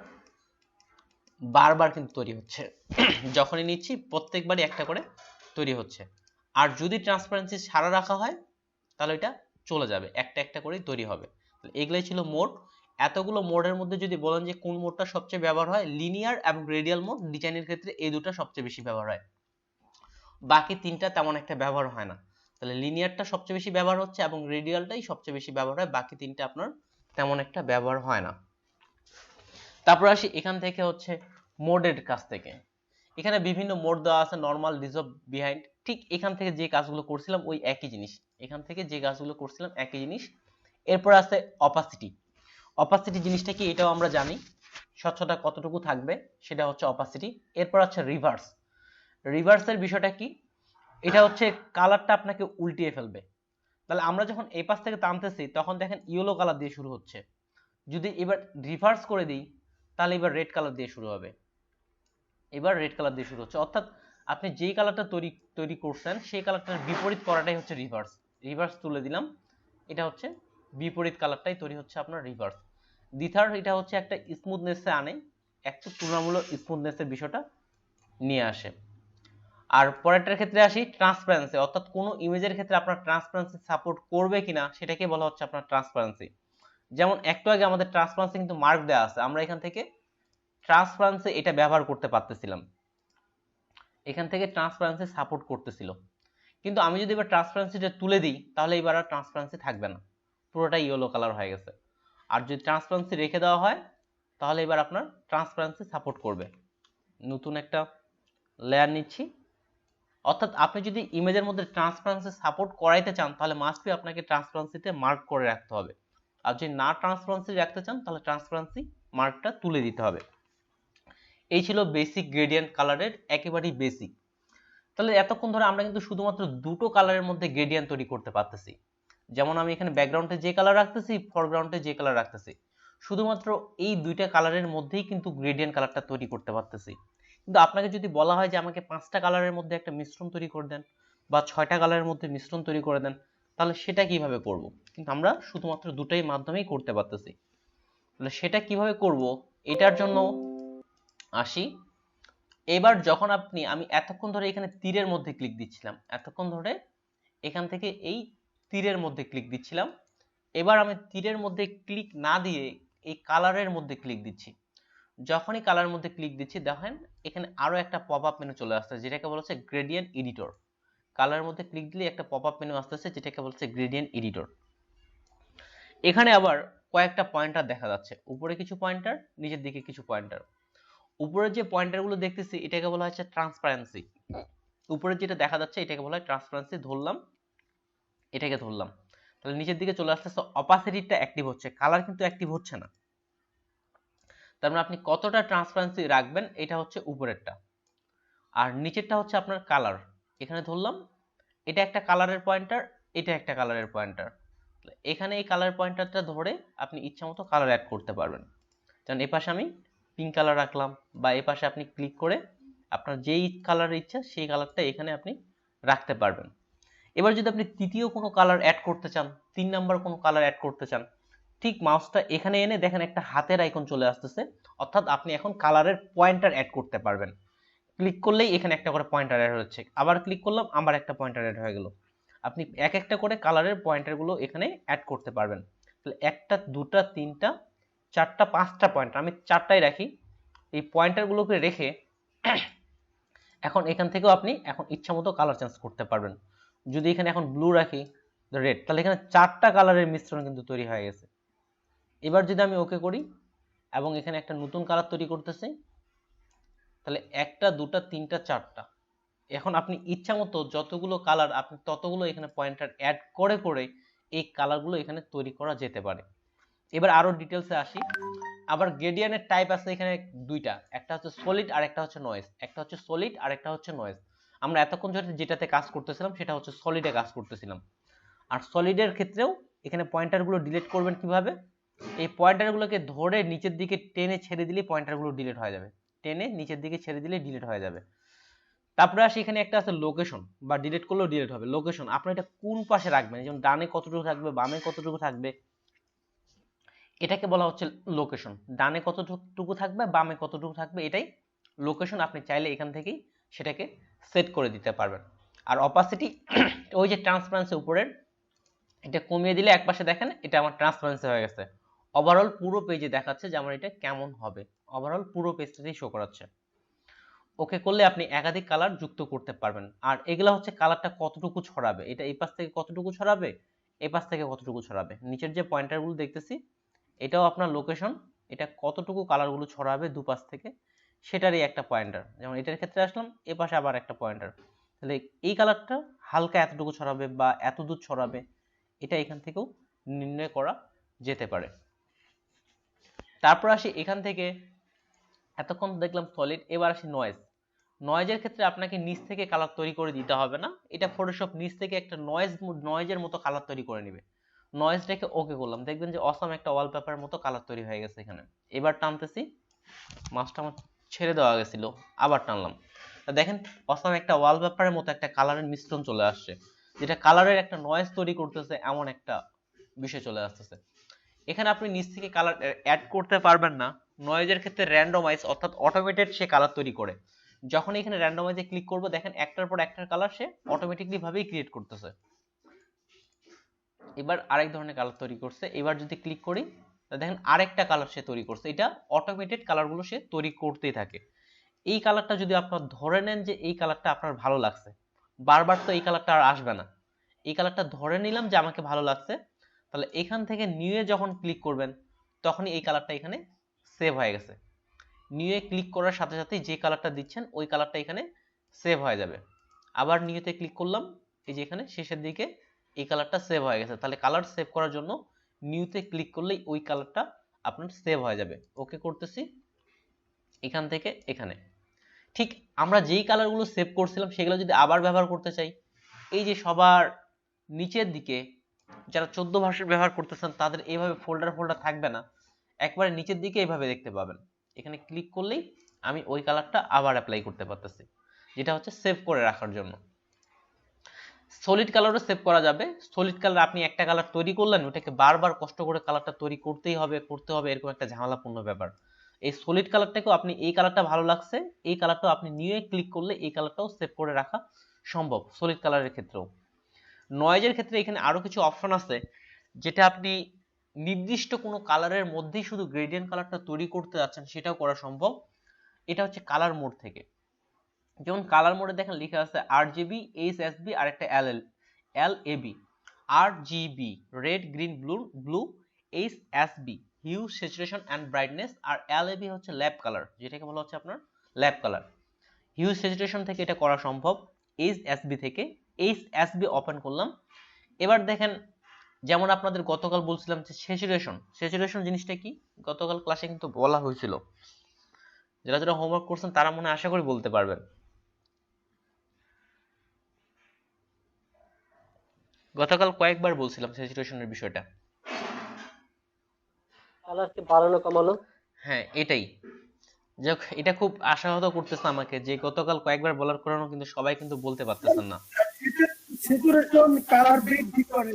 বারবার কিন্তু তৈরি হচ্ছে, যখনই নিচ্ছি প্রত্যেকবারই একটা করে তৈরি হচ্ছে। আর যদি ট্রান্সপারেন্সি ছাড়া রাখা হয় তাহলে এটা চলে যাবে, একটা একটা করেই তৈরি হবে। এগুলাই ছিল মোড। এতগুলো মোডের মধ্যে যদি বলেন যে কোন মোডটা সবচেয়ে ব্যবহার হয়, লিনিয়ার এবং রেডিয়াল মোড ডিজাইনের ক্ষেত্রে এই দুটো সবচেয়ে বেশি ব্যবহার হয়, বাকি তিনটা তেমন একটা ব্যবহার হয় না। তাহলে লিনিয়ারটা সবচেয়ে বেশি ব্যবহার হচ্ছে এবং রেডিয়ালটাই সবচেয়ে বেশি ব্যবহার হয়, বাকি তিনটা আপনার তেমন একটা ব্যবহার হয় না। তারপর আসি এখান থেকে হচ্ছে মোডের কাছ থেকে। এখানে বিভিন্ন মোড দেওয়া আছে, নরমাল, ডিসঅলভ, বিহাইন্ড। ঠিক এখান থেকে যে কাজগুলো করছিলাম ওই একই জিনিস, এখান থেকে যে কাজগুলো করছিলাম একই জিনিস। এরপর আছে অপাসিটি। অপাসিটি জিনিসটা কি এটাও আমরা জানি, স্বচ্ছতা কতটুকু থাকবে সেটা হচ্ছে অপাসিটি। এরপর হচ্ছে রিভার্স। রিভার্সের বিষয়টা কি, এটা হচ্ছে কালারটা আপনাকে উল্টিয়ে ফেলবে। তাহলে আমরা যখন এই পাশ থেকে টানতেছি তখন দেখেন ইয়েলো কালার দিয়ে শুরু হচ্ছে, যদি এবার রিভার্স করে দিই তাহলে এবার রেড কালার দিয়ে শুরু হবে, এবার রেড কালার দিয়ে শুরু হচ্ছে। অর্থাৎ আপনি যেই কালারটা তৈরি করছেন সেই কালারটার বিপরীত করাটাই হচ্ছে রিভার্স। রিভার্স তুলে দিলাম, এটা হচ্ছে বিপরীত কালারটাই তৈরি হচ্ছে আপনার রিভার্স। দ্বিতীয় এটা হচ্ছে একটা স্মুথনেসে আনে, একটু তুলনামূলক স্মুথনেসের বিষয়টা নিয়ে আসে। আর পরেরটার ক্ষেত্রে আসি ট্রান্সপারেন্সি, অর্থাৎ কোনো ইমেজের ক্ষেত্রে আপনার ট্রান্সপারেন্সি সাপোর্ট করবে কিনা সেটাকে বলা হচ্ছে আপনার ট্রান্সপারেন্সি। যেমন একটু আগে আমাদের ট্রান্সপারেন্সি কিন্তু মার্ক দেওয়া আছে, আমরা এখান থেকে ট্রান্সপারেন্সি এটা ব্যবহার করতে পারতেছিলাম, এখান থেকে ট্রান্সপারেন্সি সাপোর্ট করতেছিল। কিন্তু আমি যদি এবার ট্রান্সপারেন্সিটা তুলে দিই তাহলে এবার আর ট্রান্সপারেন্সি থাকবে না, পুরোটাই ইয়েলো কালার হয়ে গেছে। আর যদি ট্রান্সপারেন্সি রেখে দেওয়া হয় তাহলে এবার আপনার ট্রান্সপারেন্সি সাপোর্ট করবে। নতুন একটা লেয়ার নিচ্ছি, অর্থাৎ আপনি যদি ইমেজের মধ্যে ট্রান্সপারেন্সি সাপোর্ট করাইতে চান তাহলে মাস্ট বি আপনাকে ট্রান্সপারেন্সিতে মার্ক করে রাখতে হবে। আর যদি না ট্রান্সপারেন্সি রাখতে চান তাহলে ট্রান্সপারেন্সি মার্কটা তুলে দিতে হবে। এই ছিল বেসিক গ্রেডিয়েন্ট কালারের একেবারেই বেসিক। তাহলে এতক্ষণ ধরে আমরা কিন্তু শুধুমাত্র দুটো কালারের মধ্যে গ্রেডিয়েন্ট তৈরি করতে পারতেছি। যেমন আমি এখানে ব্যাকগ্রাউন্ডে যে কালার রাখতেছি, ফরগ্রাউন্ডে যে কালার রাখতেছি, শুধুমাত্র এই দুইটা কালারের মধ্যেই কিন্তু গ্রেডিয়েন্ট কালারটা তৈরি করতে পারতেছি। কিন্তু আপনাকে যদি বলা হয় যে আমাকে 5টা কালারের মধ্যে একটা মিশ্রণ তৈরি করে দেন বা 6টা কালারের মধ্যে মিশ্রণ তৈরি করে দেন, তাহলে সেটা কিভাবে করব? কিন্তু আমরা শুধুমাত্র দুটোই মাধ্যমেই করতে পারতেছি। তাহলে সেটা কিভাবে করব, এটার জন্য আসি। এবার যখন আমি এতক্ষণ ধরে এখানে তীরের মধ্যে ক্লিক দিচ্ছিলাম, এতক্ষণ ধরে এখান থেকে এই তীরের মধ্যে ক্লিক দিচ্ছিলাম, এবার আমি তীরের মধ্যে ক্লিক না দিয়ে এই কালারের মধ্যে ক্লিক দিচ্ছি। যখনই কালারের মধ্যে ক্লিক দিচ্ছি দেখেন এখানে আরো একটা পপ আপ মেনু চলে আসছে যেটাকে বলা হচ্ছে গ্রেডিয়েন্ট এডিটর। কালারের মধ্যে ক্লিক দিলে একটা পপ আপ মেনু আসতেছে যেটাকে বলা হচ্ছে গ্রেডিয়েন্ট এডিটর। এখানে আবার কয়েকটা পয়েন্টার দেখা যাচ্ছে, উপরে কিছু পয়েন্টার, নিচের দিকে কিছু পয়েন্টার। উপরের যে পয়েন্টারগুলো দেখতেছি এটাকে বলা হচ্ছে ট্রান্সপারেন্সি। উপরে যেটা দেখা যাচ্ছে এটাকে বলা হয় ট্রান্সপারেন্সি, ধরলাম, এটাকে ধরলাম। তাহলে নিচের দিকে চলে আসতেছে অপাসিটিটা অ্যাক্টিভ হচ্ছে, কালার কিন্তু অ্যাক্টিভ হচ্ছে না। তার মানে আপনি কতটা ট্রান্সপারেন্সি রাখবেন এটা হচ্ছে উপরেরটা, আর নিচেরটা হচ্ছে আপনার কালার। এখানে ধরলাম এটা একটা কালারের পয়েন্টার, এটা একটা কালারের পয়েন্টার। এখানে এই কালার পয়েন্টারটা ধরে আপনি ইচ্ছামতো কালার অ্যাড করতে পারবেন। যেমন এই পাশে আমি পিঙ্ক কালার রাখলাম, বা এই পাশে আপনি ক্লিক করে আপনার যেই কালারের ইচ্ছা সেই কালারটা এখানে আপনি রাখতে পারবেন। এবার যদি আপনি তৃতীয় কোনো কালার অ্যাড করতে চান, 3 নাম্বার কোনো কালার অ্যাড করতে চান, ঠিক মাউসটা এখানে এনে দেখেন একটা হাতের আইকন চলে আসতেছে, অর্থাৎ আপনি এখন কালারের পয়েন্টার অ্যাড করতে পারবেন। ক্লিক করলেই এখানে একটা করে পয়েন্টার অ্যাড হচ্ছে, আবার ক্লিক করলাম আবার একটা পয়েন্টার অ্যাড হয়ে গেল। আপনি এক একটা করে কালারের পয়েন্টারগুলো এখানে অ্যাড করতে পারবেন। তাহলে একটা, দুটা, তিনটা, চারটা, 5টা পয়েন্টার, আমি 4টাই রাখি। এই পয়েন্টারগুলোকে রেখে এখন এখান থেকেও আপনি এখন ইচ্ছামতো কালার চেঞ্জ করতে পারবেন। যদি এখানে এখন ব্লু রাখি, রেড, তাহলে এখানে 4টা কালারের মিশ্রণ কিন্তু তৈরি হয়ে গেছে। এবার যদি আমি ওকে করি এবং এখানে একটা নতুন কালার তৈরি করতেছি, তাহলে 1টা, 2টা, 3টা, 4টা। এখন আপনি ইচ্ছামতো যতগুলো কালার আপনি ততগুলো এখানে পয়েন্টার অ্যাড করে করে এই কালারগুলো এখানে তৈরি করা যেতে পারে। এবার আরো ডিটেলসে আসি। আবার গ্রেডিয়েন্টের টাইপ আছে এখানে দুইটা, একটা হচ্ছে সলিড আর একটা হচ্ছে নয়েজ। একটা হচ্ছে সলিড আর একটা হচ্ছে নয়েজ। আমরা এতক্ষণ ধরে যেটাতে কাজ করতেছিলাম সেটা হচ্ছে সলিডে কাজ করতেছিলাম। আর সলিডের ক্ষেত্রেও এখানে পয়েন্টারগুলো ডিলিট করবেন কিভাবে, এই পয়েন্টারগুলোকে ধরে নিচের দিকে টেনে ছেড়ে দিলে পয়েন্টারগুলো ডিলিট হয়ে যাবে, টেনে নিচের দিকে ছেড়ে দিলে ডিলিট হয়ে যাবে। তারপরে আসি এখানে একটা আছে লোকেশন, বা ডিলিট করলেও ডিলিট হবে। লোকেশন আপনি এটা কোন পাশে রাখবেন, যেমন ডানে কতটুকু থাকবে, বামে কতটুকু থাকবে, এটাকে বলা হচ্ছে লোকেশন। ডানে কতটুকু থাকবে, বামে কতটুকু থাকবে, এটাই লোকেশন। আপনি চাইলে এখান থেকেই সেটাকে সেট করে দিতে পারবেন। আর অপাসিটি ওই যে ট্রান্সপারেন্সি উপরের, এটা কমিয়ে দিলে একপাশে দেখেন এটা আমার ট্রান্সপারেন্সি হয়ে গেছে। ওভারঅল পুরো পেজে দেখাচ্ছে যে আমার এটা কেমন হবে, ওভারঅল পুরো পেজটাতেই শো করাচ্ছে। ওকে করলে আপনি একাধিক কালার যুক্ত করতে পারবেন। আর এগুলা হচ্ছে কালারটা কতটুকু ছড়াবে, এটা এই পাশ থেকে কতটুকু ছড়াবে, এই পাশ থেকে কতটুকু ছড়াবে। নিচের যে পয়েন্টারগুলো দেখতেছি এটাও আপনার লোকেশন, এটা কতটুকু কালারগুলো ছড়াবে দুপাশ থেকে সেটারই একটা পয়েন্টার। যেমন এটার ক্ষেত্রে আসলাম, এ পাশে আবার একটা পয়েন্টার, তাহলে এই কালারটা হালকা এতটুকু ছড়াবে বা এত দূর ছড়াবে, এটা এখান থেকেও নির্ণয় করা যেতে পারে। তারপর আসি এখান থেকে, এতক্ষণ দেখলাম সলিড, এবার আসি নয়েজ। নয়েজের ক্ষেত্রে আপনাকে নিচ থেকে কালার তৈরি করে দিতে হবে না, এটা ফটোশপ নিচ থেকে একটা নয়েজের মতো কালার তৈরি করে নেবে। নয়েজ রেখে ওকে করলাম, দেখবেন যে অসাম একটা ওয়ালপেপারের মতো কালার তৈরি হয়ে গেছে এখানে। এবার টানতেছি, মাছটা আমার ছেড়ে দেওয়া গেছিল, আবার টানলাম, দেখেন অসাম একটা ওয়ালপেপারের মতো একটা কালারের মিশ্রণ চলে আসছে, যেটা কালারের একটা নয়েজ তৈরি করতেছে, এমন একটা বিষয় চলে আসতেছে। এখানে আপনি নিচ থেকে কালার অ্যাড করতে পারবেন না, নয়েজের ক্ষেত্রে র্যান্ডমাইজ অর্থাৎ অটোমেটেড সে কালার তৈরি করে। যখন এখানে র্যান্ডমাইজে ক্লিক করব, দেখেন একটার পর একটার কালার সে অটোমেটিকলি ভাবেই ক্রিয়েট করতেছে। এবার আরেক ধরনের কালার তৈরি করছে, এবার যদি ক্লিক করি দেখেন আরেকটা কালার সে তৈরি করছে। এটা অটোমেটেড কালারগুলো সে তৈরি করতেই থাকে। এই কালারটা যদি আপনার ধরে নেন যে এই কালারটা আপনার ভালো লাগছে, বারবার তো এই কালারটা আর আসবে না, এই কালারটা ধরে নিলাম যে আমাকে ভালো লাগছে, তাহলে এখান থেকে নিউ এ যখন ক্লিক করবেন তখনই এই কালারটা এখানে সেভ হয়ে গেছে। নিউ এ ক্লিক করার সাথে সাথে যে কালারটা দিচ্ছেন ওই কালারটা এখানে সেভ হয়ে যাবে। আবার নিউ তে ক্লিক করলাম, এই যে এখানে শেষের দিকে এই কালারটা সেভ হয়ে গেছে। তাহলে কালার সেভ করার জন্য নিউ তে ক্লিক করলেই ওই কালারটা আপনার সেভ হয়ে যাবে। ওকে করতেছি, এখান থেকে এখানে। ঠিক আমরা যেই কালারগুলো সেভ করছিলাম সেগুলো যদি আবার ব্যবহার করতে চাই, এই যে সবার নিচের দিকে যারা 14 ভার্সন ব্যবহার করতেছেন তাদের এইভাবে ফোল্ডার থাকবে না, একবারে নিচের দিকে এইভাবে দেখতে পাবেন। এখানে ক্লিক করলেই আমি ওই কালারটা আবার অ্যাপ্লাই করতে পারতেছি, যেটা হচ্ছে সেভ করে রাখার জন্য। সলিড কালারও সেভ করা যাবে। সলিড কালার আপনি একটা কালার তৈরি করলেন, ওটাকে বারবার কষ্ট করে কালারটা তৈরি করতে হবে এরকম একটা ঝামেলাপূর্ণ ব্যাপার। এই সলিড কালারটাকেও আপনি এই কালারটা ভালো লাগছে, এই কালারটাও আপনি নিউ এ ক্লিক করলে এই কালারটাও সেভ করে রাখা সম্ভব সলিড কালারের ক্ষেত্রেও। নয়েজের ক্ষেত্রে এখানে আরো কিছু অপশন আছে, যেটা আপনি নির্দিষ্ট কোনো কালারের মধ্যেই শুধু গ্রেডিয়েন্ট কালারটা তৈরি করতে যাচ্ছেন সেটাও করা সম্ভব। এটা হচ্ছে কালার মোড থেকে। যেমন কালার মোডে দেখেন লেখা আছে RGB, HSB আর একটা LAB। RGB red green blue, HSB hue saturation and brightness, আর LAB হচ্ছে ল্যাব কালার, যেটাকে বলা হচ্ছে আপনার ল্যাব কালার। হিউ স্যাচুরেশন থেকে এটা করা সম্ভব, HSB থেকে। HSB ওপেন করলাম, এবার দেখেন যেমন আপনাদের গতকাল বলছিলাম যে স্যাচুরেশন জিনিসটা কি, গতকাল ক্লাসে কিন্তু বলা হয়েছিল, যারা হোমওয়ার্ক করছেন তারা মনে আশা করি বলতে পারবেন। গতকাল কয়েকবার বলছিলাম স্যাচুরেশনের বিষয়টা। কালার কি বাড়ানো কমানো? হ্যাঁ এটাই, যাক এটা খুব আশাহত করতেছে আমাকে যে গতকাল কয়েকবার বলার কারণেও কিন্তু সবাই কিন্তু বলতে পারতেছেন না। স্যাচুরেশন কালার বৃদ্ধি করে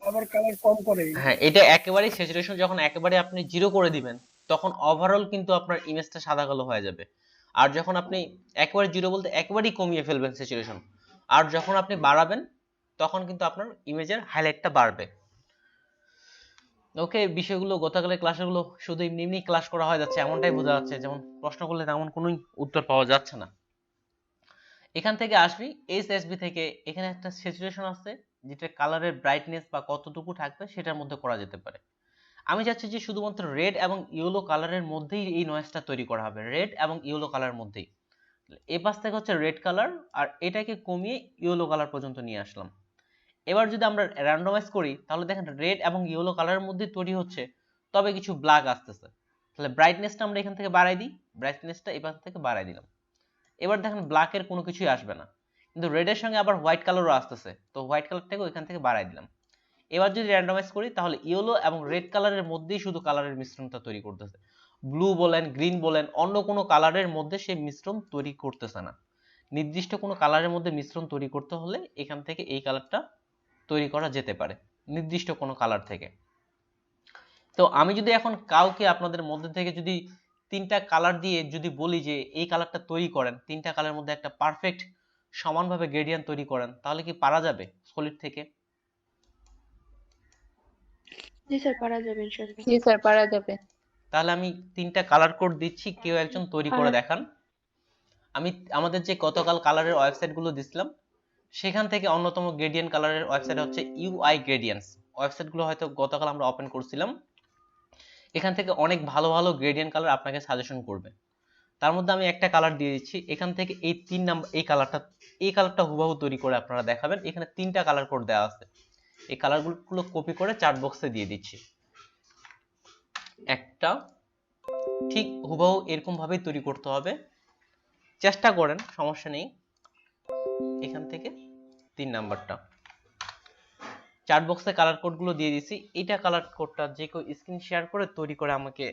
আবার কালার কম করে। হ্যাঁ এটা একেবারেই স্যাচুরেশন যখন একেবারে আপনি 0 করে দিবেন তখন ওভারঅল কিন্তু আপনার ইমেজটা সাদা কালো হয়ে যাবে। আর যখন আপনি একেবারে 0 বলতে একেবারেই কমিয়ে ফেলবেন স্যাচুরেশন, আর যখন আপনি বাড়াবেন তখন কিন্তু আপনার ইমেজের হাইলাইটটা বাড়বে। ওকে, বিষয়গুলো গতকালের ক্লাসগুলো শুধু এমনি ক্লাস করা হয়ে যাচ্ছে এমনটাই বোঝা যাচ্ছে, যেমন প্রশ্ন করলে তেমন কোনোই উত্তর পাওয়া যাচ্ছে না। এখান থেকে আসবি HSB থেকে, এখানে একটা স্যাচুরেশন আছে যেটা কালারের ব্রাইটনেস বা কতটুকু থাকবে সেটার মধ্যে করা যেতে পারে। আমি চাচ্ছি যে শুধুমাত্র রেড এবং ইয়েলো কালারের মধ্যেই এই নয়েজটা তৈরি করা হবে, রেড এবং ইয়েলো কালারের মধ্যেই। এই পাশ থেকে হচ্ছে রেড কালার, আর এটাকে কমিয়ে ইয়েলো কালার পর্যন্ত নিয়ে আসলাম। এবার যদি আমরা র্যান্ডমাইজ করি তাহলে দেখেন রেড এবং ইয়েলো কালারের মধ্যে তৈরি হচ্ছে, তবে কিছু ব্ল্যাক আসতেছে। তাহলে ব্রাইটনেসটা আমরা এখান থেকে বাড়াই দিই, ব্রাইটনেসটা এবার থেকে বাড়াই দিলাম। এবার দেখেন ব্ল্যাকের কোনো কিছুই আসবে না, কিন্তু রেডের সঙ্গে আবার হোয়াইট কালারও আসতেছে, তো হোয়াইট কালারটাকে ওইখান থেকে বাড়াই দিলাম। এবার যদি র্যান্ডমাইজ করি তাহলে ইয়েলো এবং রেড কালারের মধ্যেই শুধু কালারের মিশ্রণটা তৈরি করতেছে, ব্লু বলেন গ্রিন বলেন অন্য কোনো কালারের মধ্যে সেই মিশ্রণ তৈরি করতেছে না। নির্দিষ্ট কোনো কালারের মধ্যে মিশ্রণ তৈরি করতে হলে এখান থেকে এই কালারটা তৈরি করা যেতে পারে নির্দিষ্ট কোনো কালার থেকে। তো আমি যদি এখন কাউকে আপনাদের মধ্যে থেকে যদি 3টা কালার দিয়ে যদি বলি যে এই কালারটা তৈরি করেন, 3টা কালারের মধ্যে একটা পারফেক্ট সমানভাবে গ্রেডিয়েন্ট তৈরি করেন, তাহলে কি পারা যাবে সলিড থেকে? জি স্যার, পারা যাবে ইনশাআল্লাহ। জি স্যার, পারা যাবে। তাহলে আমি 3টা কালার কোড দিচ্ছি, কেউ একজন তৈরি করে দেখান। আমি আমাদের যে গতকাল কালারের ওয়েবসাইটগুলো দিছিলাম সেখান থেকে অন্যতম গ্রেডিয়েন্ট কালারের ওয়েবসাইট হচ্ছে UI গ্রেডিয়েন্টস। ওয়েবসাইটগুলো হয়তো গতকাল আমরা ওপেন করছিলাম, এখান থেকে অনেক ভালো ভালো গ্রেডিয়েন্ট কালার আপনাকে সাজেশন করবে। তার মধ্যে আমি একটা কালার দিয়ে দিচ্ছি, এখান থেকে এই 3 নাম্বার এই কালারটা হুবহু তৈরি করে আপনারা দেখাবেন। এখানে 3টা কালার কোড দেওয়া আছে, এই কালারগুলো কপি করে চ্যাট বক্সে দিয়ে দিচ্ছি। 1টা ঠিক হুবহু এরকম ভাবেই তৈরি করতে হবে, চেষ্টা করেন, সমস্যা নেই। এখান থেকে 3 নাম্বারটা চার্ট বক্সে কালার কোড গুলো দিয়ে দিছি, এটা কালার কোডটা যে কেউ স্ক্রিন শেয়ার করে তৈরি করে আমাকে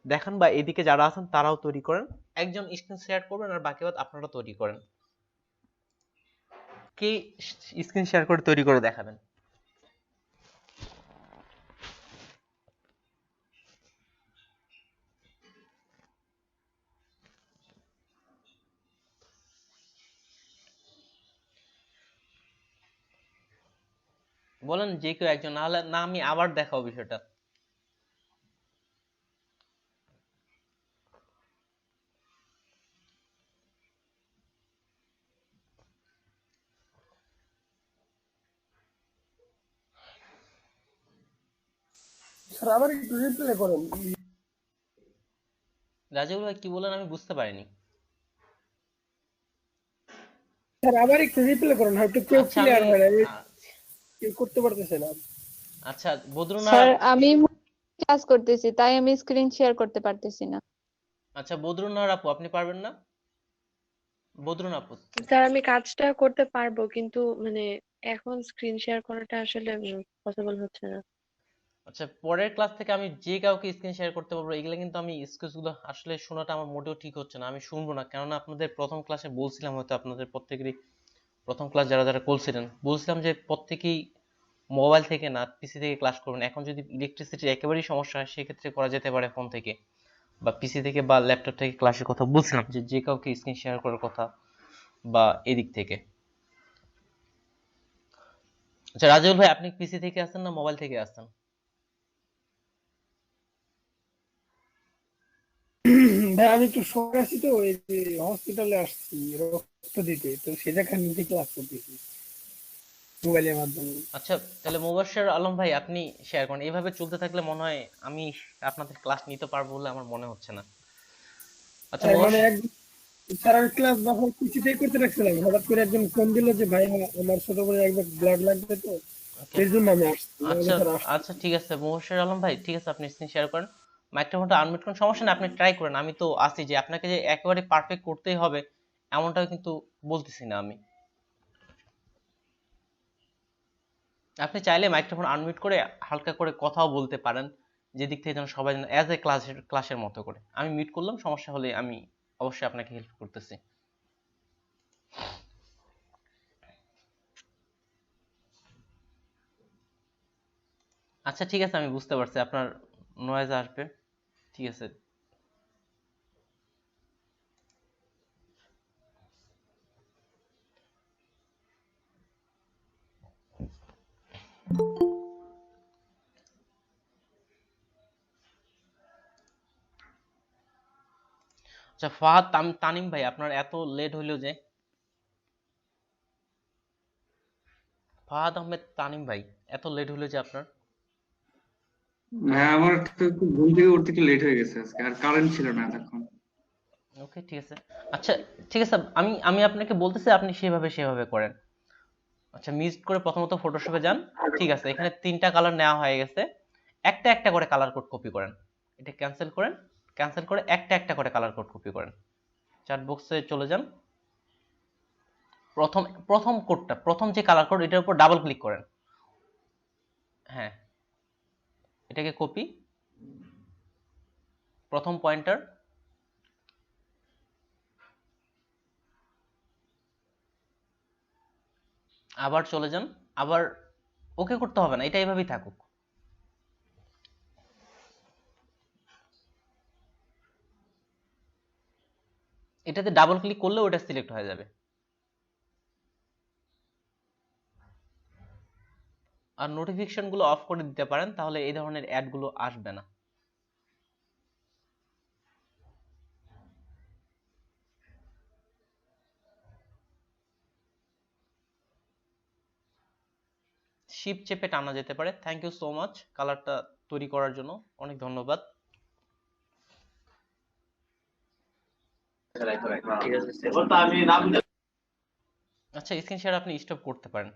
দেখান, বা এদিকে যারা আছেন তারাও তৈরি করেন। একজন স্ক্রিন শেয়ার করবেন আর বাকি বাদ আপনারা তৈরি করেন। কে স্ক্রিন শেয়ার করে তৈরি করে দেখাবেন? বলেন যে কেউ একজন, না হলে না আমি আবার দেখাবো বিষয়টা। স্যার আবার একটু রিপ্লে করেন। রাজীব ভাই কি বলেন আমি বুঝতে পারিনি। স্যার আবার একটু রিপ্লে করেন, হয়তো কেউ আচ্ছা ক্লিয়ার হয় না, আ- কেউ করতে পারতেছে না। আচ্ছা বদরুনা, স্যার আমি ক্লাস করতেছি তাই আমি স্ক্রিন শেয়ার করতে পারতেছি না। আচ্ছা বদরুনার আপু আপনি পারবেন না? বদরুন আপু, স্যার আমি কাজটা করতে পারবো, কিন্তু মানে এখন স্ক্রিন শেয়ার করাটা আসলে পসিবল হচ্ছে না। আচ্ছা পরের ক্লাস থেকে আমি যে কাউকে স্ক্রিন শেয়ার করতে পারবো, এগুলো কিন্তু আমি এক্সকিউজ গুলো আসলে শোনাটা আমার মোটেও ঠিক হচ্ছে না, আমি শুনবো না। কেননা আপনাদের প্রথম ক্লাসে বলছিলাম, হয়তো আপনাদের প্রত্যেকেরই প্রথম ক্লাস যারা যারা করছিলেন, বলছিলাম যে প্রত্যেকেই মোবাইল থেকে না পিসি থেকে ক্লাস করবেন। এখন যদি ইলেকট্রিসিটির একেবারেই সমস্যা হয় সেক্ষেত্রে করা যেতে পারে ফোন থেকে বা পিসি থেকে বা ল্যাপটপ থেকে ক্লাসের কথা বলছিলাম, যে যে কাউকে স্ক্রিন শেয়ার করার কথা বা এদিক থেকে। আচ্ছা রাজুল ভাই আপনি পিসি থেকে আসেন না মোবাইল থেকে আসেন? ভাই আমি একটু শহরে আছি, তো এই যে হসপিটালে আসছি রক্ত দিতে, তো সেখানে নিজে ক্লাস করতেছি মোবাইলের মাধ্যমে। আচ্ছা তাহলে মুবাশশির আলম ভাই আপনি শেয়ার করেন। এইভাবে চলতে থাকলে মনে হয় আমি আপনাদের ক্লাস নিতে পারবো বলে আমার মনে হচ্ছে না। আচ্ছা মানে একদম স্যার আমি ক্লাস বাসায় পিছিয়ে করতে রাখছিলাম, হঠাৎ করে একজন ফোন দিল যে ভাই আমার ছোট করে একবার ব্লাড লাগবে, তো ওকে, এই জন্য আমি আসছি, নাহলে আচ্ছা স্যার আসছি। আচ্ছা ঠিক আছে মুবাশশির আলম ভাই, ঠিক আছে আপনি স্ক্রিন শেয়ার করেন, মাইক্রোফোনটা আনমিউট করেন, সমস্যা নেই, আপনি ট্রাই করেন। আমি তো আছি, যে আপনাকে যে একেবারে পারফেক্ট করতেই হবে এমনটাও কিন্তু বলতেছি না আমি। আপনি চাইলে মাইক্রোফোন আনমিউট করে হালকা করে কথাও বলতে পারেন, যেদিক থেকে যেন সবাই যেন অ্যাজ এ ক্লাসের মতো করে। আমি মিউট করলাম, সমস্যা হলে আমি অবশ্যই আপনাকে হেল্প করতেছি। আচ্ছা ঠিক আছে আমি বুঝতে পারছি আপনার নয়েজ আসবে, ঠিক আছে। আচ্ছা ফাহাদ তানিম ভাই আপনার এত লেট হইলো যে? ফাহাদ আহমেদ তানিম ভাই এত লেট হইলো যে আপনার? হ্যাঁ আমার একটু ঘুম থেকে উঠতে একটু লেট হয়ে গেছে আজকে, আর কারেন্ট ছিল না এতক্ষণ। ওকে ঠিক আছে। আচ্ছা ঠিক আছে, আমি আমি আপনাকে বলতেছি আপনি সেভাবে সেভাবে করেন। আচ্ছা মিক্সড করে প্রথমত ফটোশপে যান, ঠিক আছে এখানে 3টা কালার নেওয়া হয়ে গেছে, একটা একটা করে কালার কোড কপি করেন, এটা ক্যান্সেল করেন, ক্যান্সেল করে একটা একটা করে কালার কোড কপি করেন। চ্যাট বক্সে চলে যান, প্রথম প্রথম কোডটা, প্রথম যে কালার কোড এটার উপর ডাবল ক্লিক করেন। হ্যাঁ এটাকে কপি, প্রথম পয়েন্টার, আবার চলে যান, আবার ওকে করতে হবে না, এটা এইভাবেই থাকুক। এটাতে ডাবল ক্লিক করলে ওটা সিলেক্ট হয়ে যাবে। আর নোটিফিকেশন গুলো অফ করে দিতে পারেন, তাহলে এই ধরনের অ্যাড গুলো আসবে না। শিপ চেপে টানা যেতে পারে। থ্যাংক ইউ সো মাচ কালারটা তৈরি করার জন্য, অনেক ধন্যবাদ। আচ্ছা স্ক্রিন শেয়ার আপনি স্টপ করতে পারেন,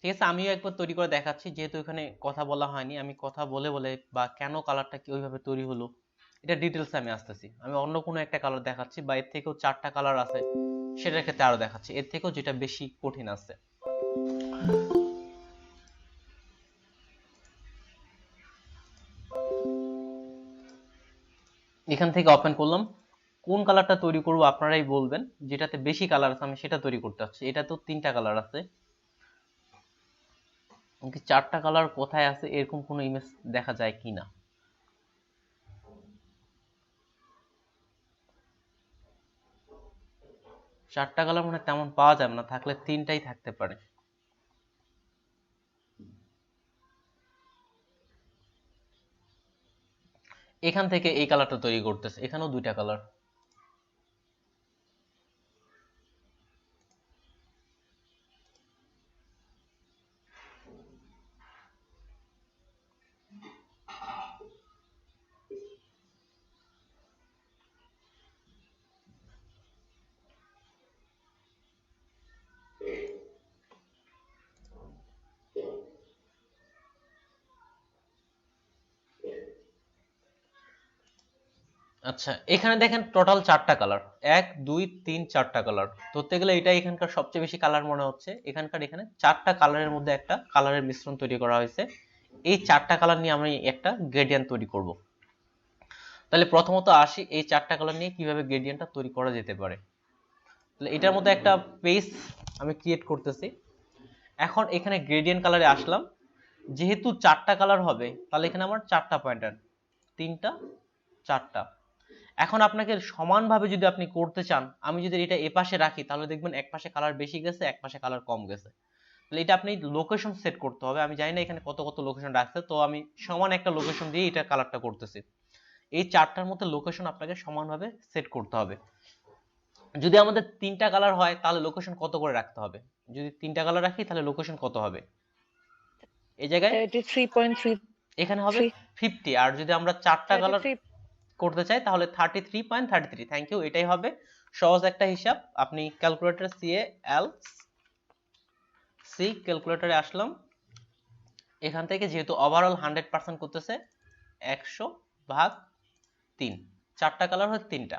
ঠিক আছে। আমিও একবার তৈরি করে দেখাচ্ছি, যেহেতু এখানে কথা বলা হয়নি, আমি কথা বলে বলে বা কেন কালারটা কি ওইভাবে তৈরি হলো এটা ডিটেলসে আমি আসতেছি। আমি অন্য কোনো একটা কালার দেখাচ্ছি, বা এর থেকেও 4টা কালার আছে সেটার ক্ষেত্রে আরো দেখাচ্ছি, এর থেকেও যেটা বেশি কঠিন আছে। এখান থেকে ওপেন করলাম, কোন কালারটা তৈরি করব আপনারাই বলবেন। যেটাতে বেশি কালার আছে আমি সেটা তৈরি করতে চাচ্ছি। এটা তো 3টা কালার আছে, 4টা কালার কোথায় আছে এরকম কোনো ইমেজ দেখা যায় কিনা। চারটা কালার মানে তেমন পাওয়া যাবে না, থাকলে 3টাই থাকতে পারে। এখান থেকে এই কালারটা তৈরি করতেছে, এখানেও 2টা কালার। আচ্ছা, এখানে দেখেন টোটাল 4টা কালার, 1 2 3 4টা কালার। ধরতে গেলে এটা এখানকার সবচেয়ে বেশি কালার মনে হচ্ছে। এখানে 4টা কালারের মধ্যে একটা কালারের মিশ্রণ তৈরি করা হয়েছে। এই 4টা কালার নিয়ে আমি একটা গ্রেডিয়েন্ট তৈরি করব। তাহলে প্রথমত আসি এই 4টা কালার নিয়ে কিভাবে গ্রেডিয়েন্টটা তৈরি করা যেতে পারে। তাহলে এটার মধ্যে একটা পেজ আমি ক্রিয়েট করতেছি। এখন এখানে গ্রেডিয়েন্ট কালারে আসলাম, যেহেতু 4টা কালার হবে তাহলে এখানে আমার 4টা পয়েন্টার, 3টা 4টা। এখন আপনাকে সমানভাবে যদি আপনি করতে চান, আমি যদি এটা এপাশে রাখি তাহলে দেখবেন এক পাশে কালার বেশি গেছে, এক পাশে কালার কম গেছে। তাহলে এটা আপনি লোকেশন সেট করতে হবে। আমি জানি না এখানে কত কত লোকেশন রাখছে, তো আমি সমান একটা লোকেশন দিয়ে এটা কালারটা করতেছি। এই 4টার মধ্যে লোকেশন আপনাকে সমানভাবে সেট করতে হবে। যদি আমাদের 3টা কালার হয় তাহলে লোকেশন কত করে রাখতে হবে? যদি 3টা কালার রাখি তাহলে লোকেশন কত হবে? এই জায়গায় 33.3 এখানে হবে 50। আর যদি আমরা 4টা কালার করতে চাই তাহলে 33.33। থ্যাংক ইউ, এটাই হবে সহজ একটা হিসাব। আপনি ক্যালকুলেটর সি ক্যালকুলেটরে আসলাম। এখান থেকে যেহেতু ওভারঅল 100% করতেছে 100/3, 4টা কালার হয় 3টা,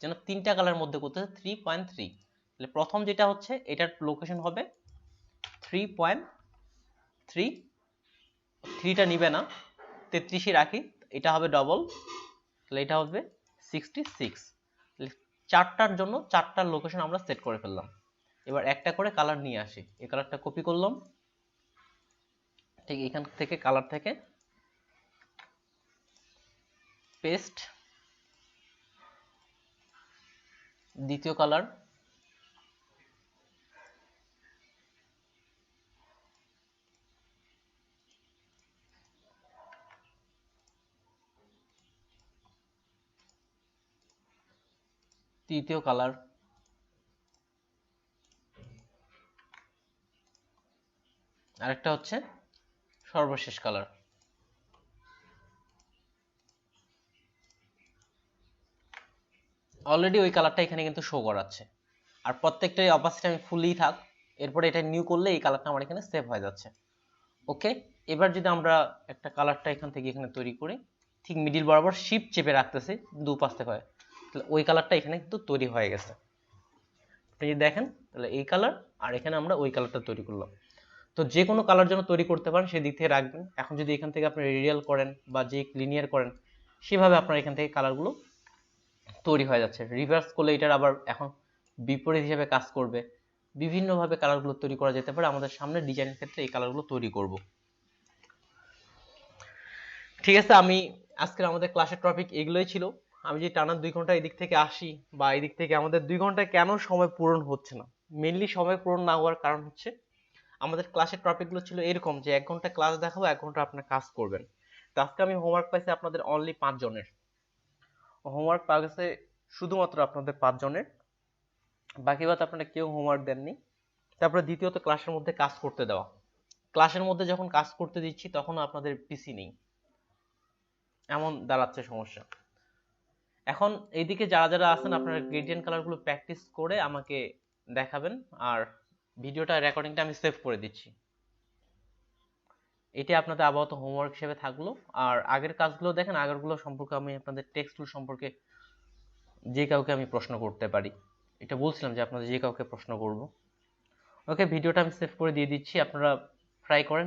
যেন 3টা কালার মধ্যে করতেছে 3.3। তাহলে প্রথম যেটা হচ্ছে এটার লোকেশন হবে 3.3, 3টা নিবে না, 33ই রাখি, এটা হবে ডবল, তাহলে এটা হবে 66। 4টার জন্য 4টার লোকেশন আমরা সেট করে ফেললাম। এবার একটা করে কালার নিয়ে আসি। এই কালারটা কপি করলাম, ঠিক এখান থেকে কালার থেকে পেস্ট, দ্বিতীয় কালার, তৃতীয় কালার, আরেকটা হচ্ছে সর্বশেষ কালার। অলরেডি ওই কালারটা এখানে কিন্তু শো করাচ্ছে, আর প্রত্যেকটাই অপাসিটি আমি ফুলই থাক, এরপরে এটা নিউ করলে এই কালারটা আমার এখানে সেভ হয়ে যাচ্ছে। ওকে, এবার যদি আমরা একটা কালারটা এখান থেকে এখানে তৈরি করি, ঠিক মিডিল বরাবর শিফট চেপে রাখতেছি দুপাশ থেকে হয়, তাহলে ওই কালারটা এখানে কিন্তু তৈরি হয়ে গেছে। আপনি যদি দেখেন তাহলে এই কালার, আর এখানে আমরা ওই কালারটা তৈরি করলাম। তো যে কোনো কালার জন্য তৈরি করতে পারেন সেই দিক থেকে রাখবেন। এখন যদি এখান থেকে আপনি রেডিয়াল করেন বা যে লিনিয়ার করেন, সেভাবে আপনার এখান থেকে কালারগুলো তৈরি হয়ে যাচ্ছে। রিভার্স করলে এটার আবার এখন বিপরীত হিসেবে কাজ করবে। বিভিন্নভাবে কালারগুলো তৈরি করা যেতে পারে। আমাদের সামনে ডিজাইনের ক্ষেত্রে এই কালারগুলো তৈরি করব। ঠিক আছে, আমি আজকের আমাদের ক্লাসের টপিক এগুলোই ছিল। আমি যে টানা 2 ঘন্টা এদিক থেকে আসি, বা এদিক থেকে আমাদের 2 ঘন্টায় কেন সময় পূরণ হচ্ছে না, মেইনলি সময় পূরণ না হওয়ার কারণ হচ্ছে আমাদের ক্লাসের টপিকগুলো ছিল এরকম যে 1 ঘন্টা ক্লাস দেখাবো, 1 ঘন্টা আপনারা কাজ করবেন। তো আজকে আমি হোমওয়ার্ক পাইছি আপনাদের অনলি 5 জনের হোমওয়ার্ক পাওয়া গেছে, শুধুমাত্র আপনাদের 5 জনের, বাকি বাদ আপনারা কেউ হোমওয়ার্ক দেননি। তারপরে দ্বিতীয়ত ক্লাসের মধ্যে কাজ করতে দেওয়া। ক্লাসের মধ্যে যখন কাজ করতে দিচ্ছি তখন আপনাদের পিসি নেই, এমন দাঁড়াচ্ছে সমস্যা। এখন এইদিকে যারা যারা আছেন আপনারা গ্রেডিয়েন্ট কালারগুলো প্র্যাকটিস করে আমাকে দেখাবেন, আর ভিডিওটা রেকর্ডিংটা আমি সেভ করে দিচ্ছি। এটা আপনাদের আপাতত হোমওয়ার্ক হিসেবে থাকলো। আর আগের কাজগুলো দেখেন, আগেরগুলো সম্পর্কে আমি আপনাদের টেক্সটগুলো সম্পর্কে যে কাউকে আমি প্রশ্ন করতে পারি, এটা বলছিলাম যে আপনাদের যে কাউকে প্রশ্ন করব। ওকে, ভিডিওটা আমি সেভ করে দিয়ে দিচ্ছি, আপনারা ট্রাই করেন।